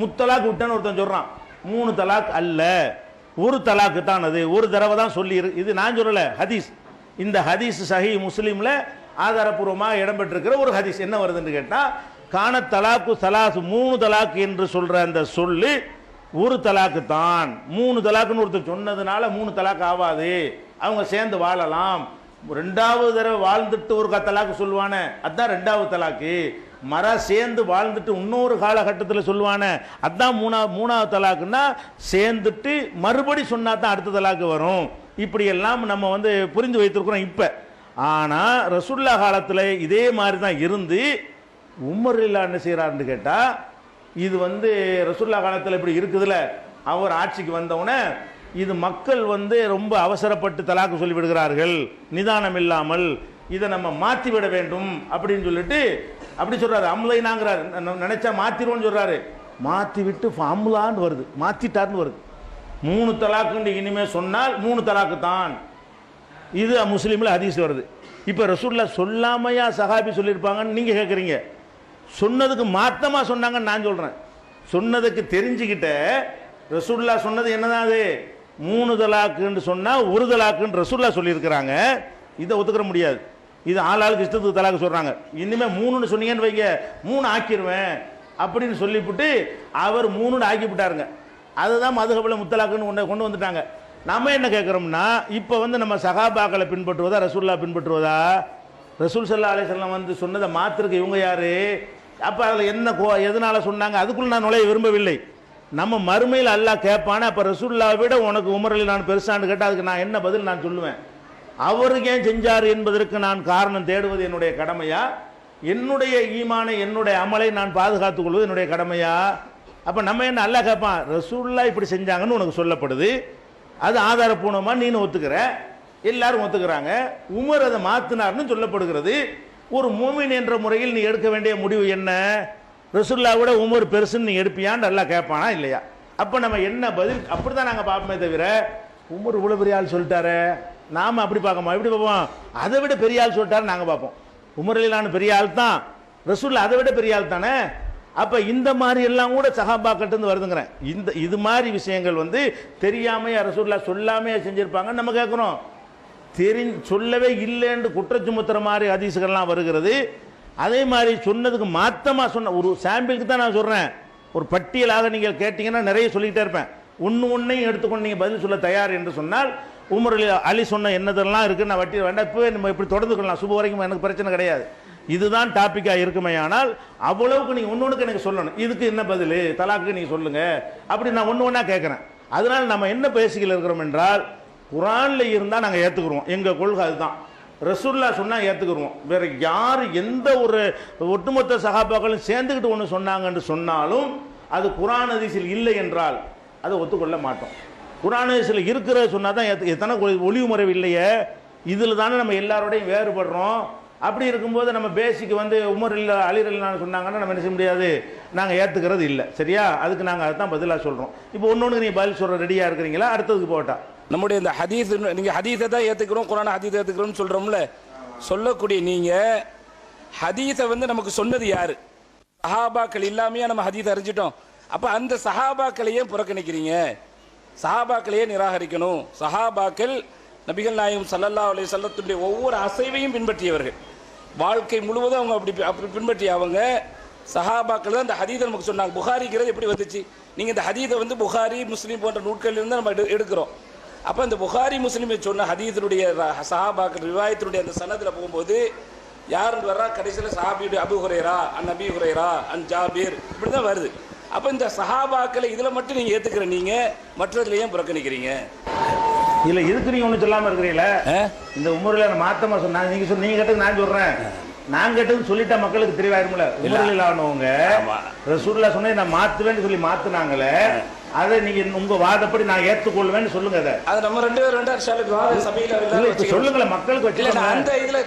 முத்தலாக் விட்டான்னு ஒருத்தன் சொல்றான். 3 தலாக் அல்ல, ஒரு தலாக்கு தான். அது ஒரு தடவை தான் சொல்லி. இது நான் சொல்லல, ஹதீஸ். இந்த ஹதீஸ் சஹீஹ் முஸ்லிம்ல ஆதாரபூர்வமாக இடம்பெற்றிருக்கிற ஒரு ஹதீஸ். என்ன வருதுன்னு கேட்டா கான தலாக்கு சலாசு 3 தலாக் என்று சொல்ற அந்த சொல்லு ஒரு தலாக்கு தான். 3 தலாக்குன்னு ஒருத்தர் சொன்னதுனால 3 தலாக் ஆகாது, அவங்க சேர்ந்து வாழலாம். 2வது தடவை வாழ்ந்துட்டு ஒரு தலாக்கு சொல்லுவானே அதுதான் 2வது தலாக்கு. சேர்ந்து வாழ்ந்துட்டு இன்னொரு காலகட்டத்தில் சொல்லுவானே அதான் மூணாவது தலாக்குன்னா சேர்ந்துட்டு மறுபடி சொன்னா தான் அடுத்த தலாக்கு வரும். இப்படி எல்லாம் நம்ம வந்து புரிந்து வைத்திருக்கிறோம் இப்ப. ஆனா ரசூலுல்லா காலத்தில் இதே மாதிரி தான் இருந்து உமர் இல்லா என்ன செய்யறாருன்னு கேட்டா, இது வந்து ரசூலுல்லா காலத்தில் இப்படி இருக்குதுல, அவர் ஆட்சிக்கு வந்தவுடனே இது மக்கள் வந்து ரொம்ப அவசரப்பட்டு தலாக்கு சொல்லி விடுகிறார்கள், நிதானம் இல்லாமல் இதை நம்ம மாற்றி விட வேண்டும் அப்படின்னு சொல்லிட்டு அப்படி சொல்றாரு. அம்லைனாங்கிறாரு, நினைச்சா மாத்திருவோம்னு சொல்றாரு. மாற்றி விட்டு அம்லான்னு வருது, மாத்திட்டார்னு வருது. 3 தலாக்குன்னு இனிமே சொன்னால் 3 தலாக்கு தான். இது முஸ்லீம்ல ஹதீஸ் வருது. இப்போ ரசூலுல்லா சொல்லாமையா சஹாபி சொல்லியிருப்பாங்கன்னு நீங்க கேட்குறீங்க. சொன்னதுக்கு மாத்தமா சொன்னாங்கன்னு நான் சொல்றேன். சொன்னதுக்கு தெரிஞ்சுக்கிட்ட ரசூலுல்லா சொன்னது என்னதான், அது 3 தலாக்குன்னு சொன்னா 1 தலாக்குன்னு ரசூலுல்லா சொல்லியிருக்கிறாங்க. இதை ஒத்துக்கிற முடியாது. இது ஆளாளுக்கு இஷ்டத்துக்கு தலாக்கு சொல்றாங்க. இனிமே 3ன்னு சொன்னீங்கன்னு வைங்க, 3 ஆக்கிடுவேன் அப்படின்னு சொல்லிவிட்டு அவர் 3ன்னு ஆக்கி விட்டாருங்க. அதுதான் மதுஹபில் முத்தலாக்குன்னு கொண்டு வந்துட்டாங்க. நம்ம என்ன கேட்குறோம்னா, இப்போ வந்து நம்ம சஹாபாக்களை பின்பற்றுவதா ரசூலுல்லா பின்பற்றுவதா? ரசூல் ஸல்லல்லாஹு அலைஹி வஸல்லம் வந்து சொன்னதை மாத்திருக்கு இவங்க யாரு? அப்போ அதில் என்ன எதனால சொன்னாங்க, அதுக்குள்ள நான் நுழைய விரும்பவில்லை. நம்ம மறுமையில் அல்லாஹ் கேட்பானே, அப்போ ரசூலுல்லாவை விட உனக்கு உமர் அலி நான் பெருசான்னு கேட்டால் அதுக்கு நான் என்ன பதில் நான் சொல்லுவேன்? அவருக்கு ஏன் செஞ்சார் என்பதற்கு நான் காரணம் தேடுவது என்னுடைய கடமையா? என்னுடைய ஈமானை என்னுடைய அமலை நான் பாதுகாத்துக் கொள்வது என்னுடைய கடமையா? அப்போ நம்ம என்ன அல்லாஹ் கேட்பான், ரசூலுல்லா இப்படி செஞ்சாங்கன்னு உனக்கு சொல்லப்படுது, அது ஆதாரப்பூர்வமா நீனு ஒத்துக்கிற, எல்லாரும் ஒத்துக்கிறாங்க, உமர் அதை மாத்தினார்னு சொல்லப்படுகிறது. ஒரு மூமின் என்ற முறையில் நீ எடுக்க வேண்டிய முடிவு என்ன? ரசூலுல்லாவோட உமர் பெருசுன்னு நீ எடுப்பியான்னு அல்லாஹ் கேட்பானா இல்லையா? அப்போ நம்ம என்ன பதில்? அப்படிதான் நாங்கள் பார்ப்போமே தவிர, உமர் இவ்வளோ பெரிய ஆள் சொல்லிட்டாரு நாம அப்படி பார்க்கமா, எப்படி பார்ப்போம்? அதை விட பெரிய ஆள் சொல்லிட்டாரு நாங்கள் பார்ப்போம். உமர் அலிலான பெரிய ஆள் தான், ரசூலுல்லாஹ் அதை விட பெரிய ஆள் தானே. அப்போ இந்த மாதிரி எல்லாம் கூட சஹாபாக்கிட்ட வருதுங்கிறேன். இது மாதிரி விஷயங்கள் வந்து தெரியாமையா ரசூலுல்லாஹ் சொல்லாமையா செஞ்சிருப்பாங்கன்னு நம்ம கேட்குறோம். சொல்லவே இல்லைன்னு குற்றச்சுமத்துற மாதிரி ஹதீஸ்கள்லாம் வருகிறது. அதே மாதிரி சொன்னதுக்கு மாத்தமா சொன்ன ஒரு சாம்பிளுக்கு தான் நான் சொல்றேன். ஒரு பட்டியலாக நீங்கள் கேட்டீங்கன்னா நிறைய சொல்லிக்கிட்டே இருப்பேன். ஒன்றையும் எடுத்துக்கொண்டு நீங்கள் பதில் சொல்ல தயார் என்று சொன்னால், உமர் அலி சொன்ன என்னதெல்லாம் இருக்குது நான் வட்டி வேண்டாம், இப்போ நம்ம இப்படி தொடர்ந்து கொள்ளலாம், சுப வரைக்கும் எனக்கு பிரச்சனை கிடையாது, இதுதான் டாப்பிக்காக இருக்குமே. ஆனால் அவ்வளவுக்கு நீங்கள் ஒன்று எனக்கு சொல்லணும், இதுக்கு என்ன பதில், தலாக்கு நீங்கள் சொல்லுங்க, அப்படி நான் ஒன்று கேட்குறேன். அதனால நம்ம என்ன பேசிக்கல இருக்கிறோம் என்றால், குரான்ல இருந்தால் நாங்கள் ஏற்றுக்குருவோம், எங்கள் கொள்கை அதுதான். ரசூலுல்லாஹ் சொன்னால் ஏற்றுக்குருவோம். வேற யார் எந்த ஒரு ஒட்டுமொத்த சஹாபாக்களும் சேர்ந்துக்கிட்டு ஒன்று சொன்னாங்கன்னு சொன்னாலும் அது குரான் ஹதீஸில் இல்லை என்றால் அதை ஒத்துக்கொள்ள மாட்டோம். குரான் ஹதீஸில் இருக்கிற சொன்னால் தான் எத்தனை ஒளிவு முறை இல்லையே, இதில் தானே நம்ம எல்லாரோடையும் வேறுபடுறோம். அப்படி இருக்கும்போது நம்ம பேசிக்கு வந்து உமர் இல்லை அலி ரலியல்லாஹு சொன்னாங்கன்னா நம்ம என்ன செய்ய முடியாது, நாங்கள் ஏற்றுக்கிறது இல்லை. சரியா? அதுக்கு நாங்கள் அதுதான் பதிலாக சொல்கிறோம். இப்போ ஒன்று நீங்கள் பதில் சொல்கிற ரெடியாக இருக்கிறீங்களா? அடுத்ததுக்கு போட்டா நம்முடைய இந்த ஹதீஸ், நீங்கள் ஹதீஸை தான் ஏற்றுக்கிறோம், குரான் ஹதீஸை ஏற்றுக்கிறோம்னு சொல்கிறோம்ல, சொல்லக்கூடிய நீங்கள் ஹதீஸை வந்து நமக்கு சொன்னது யாரு? சஹாபாக்கள் இல்லாமையா நம்ம ஹதீஸை அறிஞ்சிட்டோம். அப்போ அந்த சஹாபாக்களையே புறக்கணிக்கிறீங்க, சஹாபாக்களையே நிராகரிக்கணும். சஹாபாக்கள் நபிகள் நாயகம் ஸல்லல்லாஹு அலைஹி வஸல்லத்துடைய ஒவ்வொரு அசைவையும் பின்பற்றியவர்கள், வாழ்க்கை முழுவதும் அவங்க அப்படி பின்பற்றிய அவங்க சஹாபாக்கள் தான் இந்த ஹதீஸை நமக்கு சொன்னாங்க. புகாரிங்கிறது எப்படி வந்துச்சு? நீங்கள் இந்த ஹதீஸை வந்து புகாரி முஸ்லீம் போன்ற நூட்களிலிருந்து நம்ம எடுக்கிறோம். அப்போ இந்த புகாரி முஸ்லீமை சொன்ன ஹதீஸுடைய சஹாபாக்கள் ரிவாயத்தினுடைய அந்த சனதில் போகும்போது யாருன்னு வர்றா, கடைசியில் சஹாபியுடைய அபூ ஹுரைரா, அன் நபி ஹுரைரா, அன் ஜாபீர், இப்படி தான் வருது. அப்போ இந்த சஹாபாக்களை இதில் மட்டும் நீங்கள் ஏற்றுக்கிற, நீங்கள் மற்றதுல ஏன் புறக்கணிக்கிறீங்க? இல்லை, இதுக்கு நீங்கள் ஒன்றும் சொல்லாமல் இருக்கிறீங்களா? இந்த உமரில் மாத்தமாக சொன்னாங்க, நீங்கள் கேட்டது நான் சொல்கிறேன், நான் கேட்டது சொல்லிட்டா மக்களுக்கு தெளிவாயிரும்ல. உமரில் ஆனவங்க ரசூலுல்லாஹ் சொன்னதை நான் மாற்றுவேன்னு சொல்லி மாற்றினாங்களே, அதை நீங்க உங்க வாதப்படி நான் ஏற்றுக்கொள்வேன்னு சொல்லுங்க. அதை நம்ம 2 பேரும் சொல்லுங்கள, மக்களுக்கு வச்சு அந்த இதுல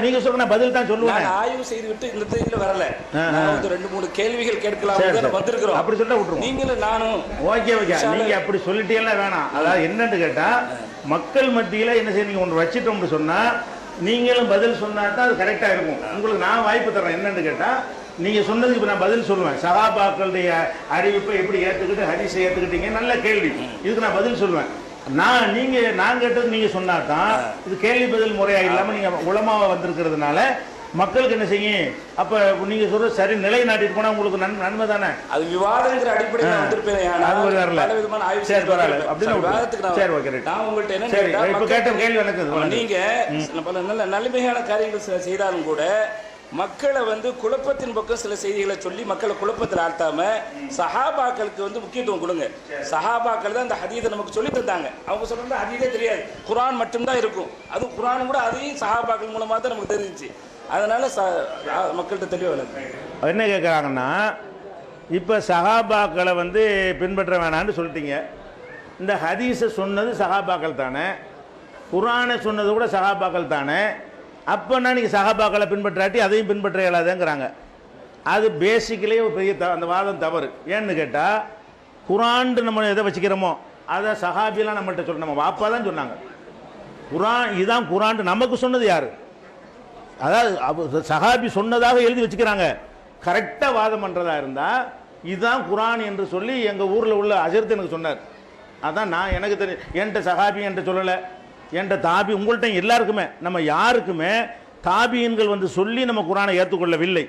நீங்க சொல்லுங்க, பதில் தான் சொல்லுவேன். ஆய்வு செய்து விட்டு இந்த இதுல வரல, 2-3 கேள்விகள் கேட்கலாம் வந்திருக்கிறோம். அப்படி சொல்லிட்டு விட்டுருவோம். நீங்களும் நானும் ஓகே நீங்க அப்படி சொல்லிட்டீங்கன்னா வேணாம். அதாவது என்னன்னு கேட்டா, மக்கள் மத்தியில என்ன செய்ய, நீங்க ஒன்று வச்சுட்டோம்னு சொன்னா நீங்களும் பதில் சொன்னா தான் அது கரெக்டா இருக்கும். உங்களுக்கு நான் வாய்ப்பு தர்றேன். என்னன்னு கேட்டா, நீங்க சொன்னதுக்கு இப்போ நான் பதில் சொல்லுவேன். சஹாபாக்களுடைய அறிவிப்பை எப்படி ஏற்றுக்கிட்டு ஹதீஸை ஏற்றுக்கிட்டீங்க, நல்ல கேள்வி, இதுக்கு நான் பதில் சொல்லுவேன். நான் கேட்டது நீங்க சொன்னா தான் இது கேள்வி பதில் முறையா இல்லாம நீங்க உலமாவா வந்திருக்கிறதுனால மக்களுக்கு என்ன செய்யும்? அப்ப நீங்க சொல்ற சரி நிலைநாட்டிட்டு போனா உங்களுக்கு நன்மை தானே. அது விவாதங்கிற அடிப்படையில் வந்திருப்பேன். அது ஒரு வரல. சரி பரவாயில்ல, அப்படின்னு விவாதத்துக்கு சரி ஓகே ரைட். நான் உங்கள்ட்ட என்ன சரி இப்போ கேட்ட கேள்வி எனக்கு, நீங்க நல்ல நல்லமையான காரியங்கள் செய்தாலும் கூட மக்களை வந்து குழப்பத்தின் பக்கம் சில செய்திகளை சொல்லி மக்களை குழப்பத்தில் ஆழ்த்தாம சஹாபாக்களுக்கு வந்து முக்கியத்துவம் கொடுங்க. சஹாபாக்கள் தான் இந்த ஹதீதை நமக்கு சொல்லி தந்தாங்க. அவங்க சொல்றது ஹதீதே தெரியாது, குர்ஆன் மட்டும்தான் இருக்கும். அதுவும் குர்ஆன் கூட அதையும் சஹாபாக்கள் மூலமாக தான் நமக்கு தெரிஞ்சிச்சு. அதனால மக்கள்கிட்ட தெளிவாக என்ன கேட்குறாங்கன்னா, இப்போ சஹாபாக்களை வந்து பின்பற்ற வேணான்னு சொல்லிட்டீங்க. இந்த ஹதீஸை சொன்னது சஹாபாக்கள் தானே, குர்ஆனை சொன்னது கூட சஹாபாக்கள் தானே. அப்போனா நீங்கள் சஹாபாக்களை பின்பற்றாட்டி அதையும் பின்பற்ற இயலாதுங்கிறாங்க. அது பேசிக்கலே ஒரு பெரிய அந்த வாதம் தவறு. ஏன்னு கேட்டால், குர்ஆன் நம்ம எதை வச்சுக்கிறோமோ அதை சஹாபிலாம் நம்மள்கிட்ட சொல்ல, நம்ம வாப்பா தான் சொன்னாங்க. குர்ஆன் இதுதான் குர்ஆன் நமக்கு சொன்னது யார்? அதாவது சஹாபி சொன்னதாக எழுதி வச்சுக்கிறாங்க. கரெக்டாக வாதம் பண்ணுறதா இருந்தால் இதுதான் குர்ஆன் என்று சொல்லி எங்கள் ஊரில் உள்ள அஜர்த்து எனக்கு சொன்னார். அதான் நான் எனக்கு தெரியும். என்கிட்ட சஹாபி என்கிட்ட சொல்லலை, என்கிட்ட தாபி, உங்கள்கிட்ட எல்லாருக்குமே, நம்ம யாருக்குமே தாபியன்கள் வந்து சொல்லி நம்ம குர்ஆனை ஏற்றுக்கொள்ளவில்லை.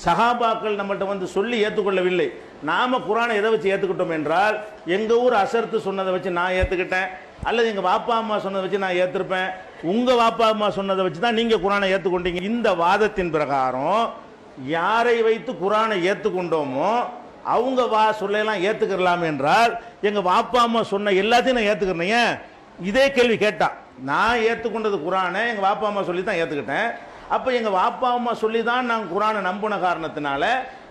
சஹாபாக்கள் நம்மள்கிட்ட வந்து சொல்லி ஏற்றுக்கொள்ளவில்லை. நாம் குர்ஆனை எதை வச்சு ஏற்றுக்கிட்டோம் என்றால், எங்கள் ஊர் அசர்த்து சொன்னதை வச்சு நான் ஏற்றுக்கிட்டேன், அல்லது எங்கள் வாப்பா அம்மா சொன்னதை வச்சு நான் ஏற்றிருப்பேன், உங்கள் வாப்பா அம்மா சொன்னதை வச்சு தான் நீங்கள் குர்ஆனை ஏற்றுக்கொண்டீங்க. இந்த வாதத்தின் பிரகாரம் யாரை வைத்து குர்ஆனை ஏற்றுக்கொண்டோமோ அவங்க சொல்லலாம் ஏற்றுக்கலாம் என்றால், எங்கள் வாப்பா அம்மா சொன்ன எல்லாத்தையும் நான் ஏற்றுக்கிறேன். இதே கேள்வி கேட்டான். நான் ஏற்றுக்கொண்டது குர்ஆனை எங்கள் வாப்பா அம்மா சொல்லி தான் ஏற்றுக்கிட்டேன். அப்போ எங்கள் வாப்பா அம்மா சொல்லி தான் நான் குர்ஆனை நம்பின காரணத்தினால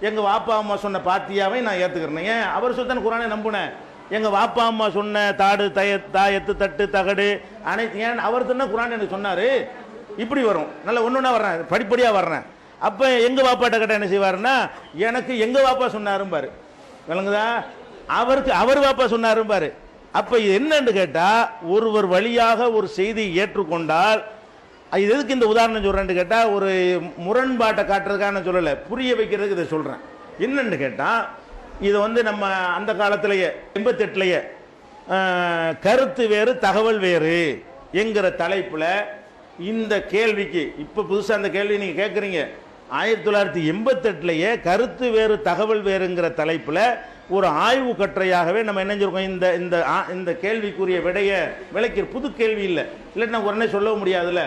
எங்கள் வாப்பா அம்மா சொன்ன பாத்தியாவை நான் ஏற்றுக்கிறேன். அவர் சொல்லி தான் குர்ஆனை நம்பினேன். எங்கள் வாப்பா அம்மா சொன்ன தாடு தாயத்து தட்டு தகடு அனைத்து ஏன் அவர் சொன்ன குர்ஆன் எனக்கு சொன்னார். இப்படி வரும். நல்ல ஒன்று வர்றேன், படிப்படியாக வர்றேன். அப்போ எங்கள் வாப்பாட்ட கிட்ட என்ன செய்வாருன்னா, எனக்கு எங்கள் வாப்பா சொன்னாரும்பாரு. விளங்குதா? அவருக்கு அவர் வாப்பா சொன்னாரும்பாரு. அப்போ இது என்னன்னு கேட்டால், ஒருவர் வழியாக ஒரு செய்தியை ஏற்றுக்கொண்டால், இது எதுக்கு இந்த உதாரணம் சொல்கிறேன்னு கேட்டால், ஒரு முரண்பாட்டை காட்டுறதுக்காக நான் சொல்லலை, புரிய வைக்கிறதுக்கு இதை சொல்கிறேன். என்னன்னு கேட்டால், இது வந்து நம்ம அந்த காலத்திலேயே 88லேயே கருத்து வேறு தகவல் வேறு என்கிற தலைப்பில் இந்த கேள்விக்கு, இப்போ புதுசாக அந்த கேள்வி நீங்கள் கேட்குறீங்க, 1988லேயே கருத்து வேறு தகவல் வேறுங்கிற தலைப்பில் ஒரு ஆய்வு கட்டுரையாகவே நம்ம என்ன சொல்றோம், இந்த இந்த இந்த கேள்விக்குரிய விடையை விளக்கிற புது கேள்வி இல்லை, இல்லாட்டி நான் உடனே சொல்ல முடியாதுல்ல,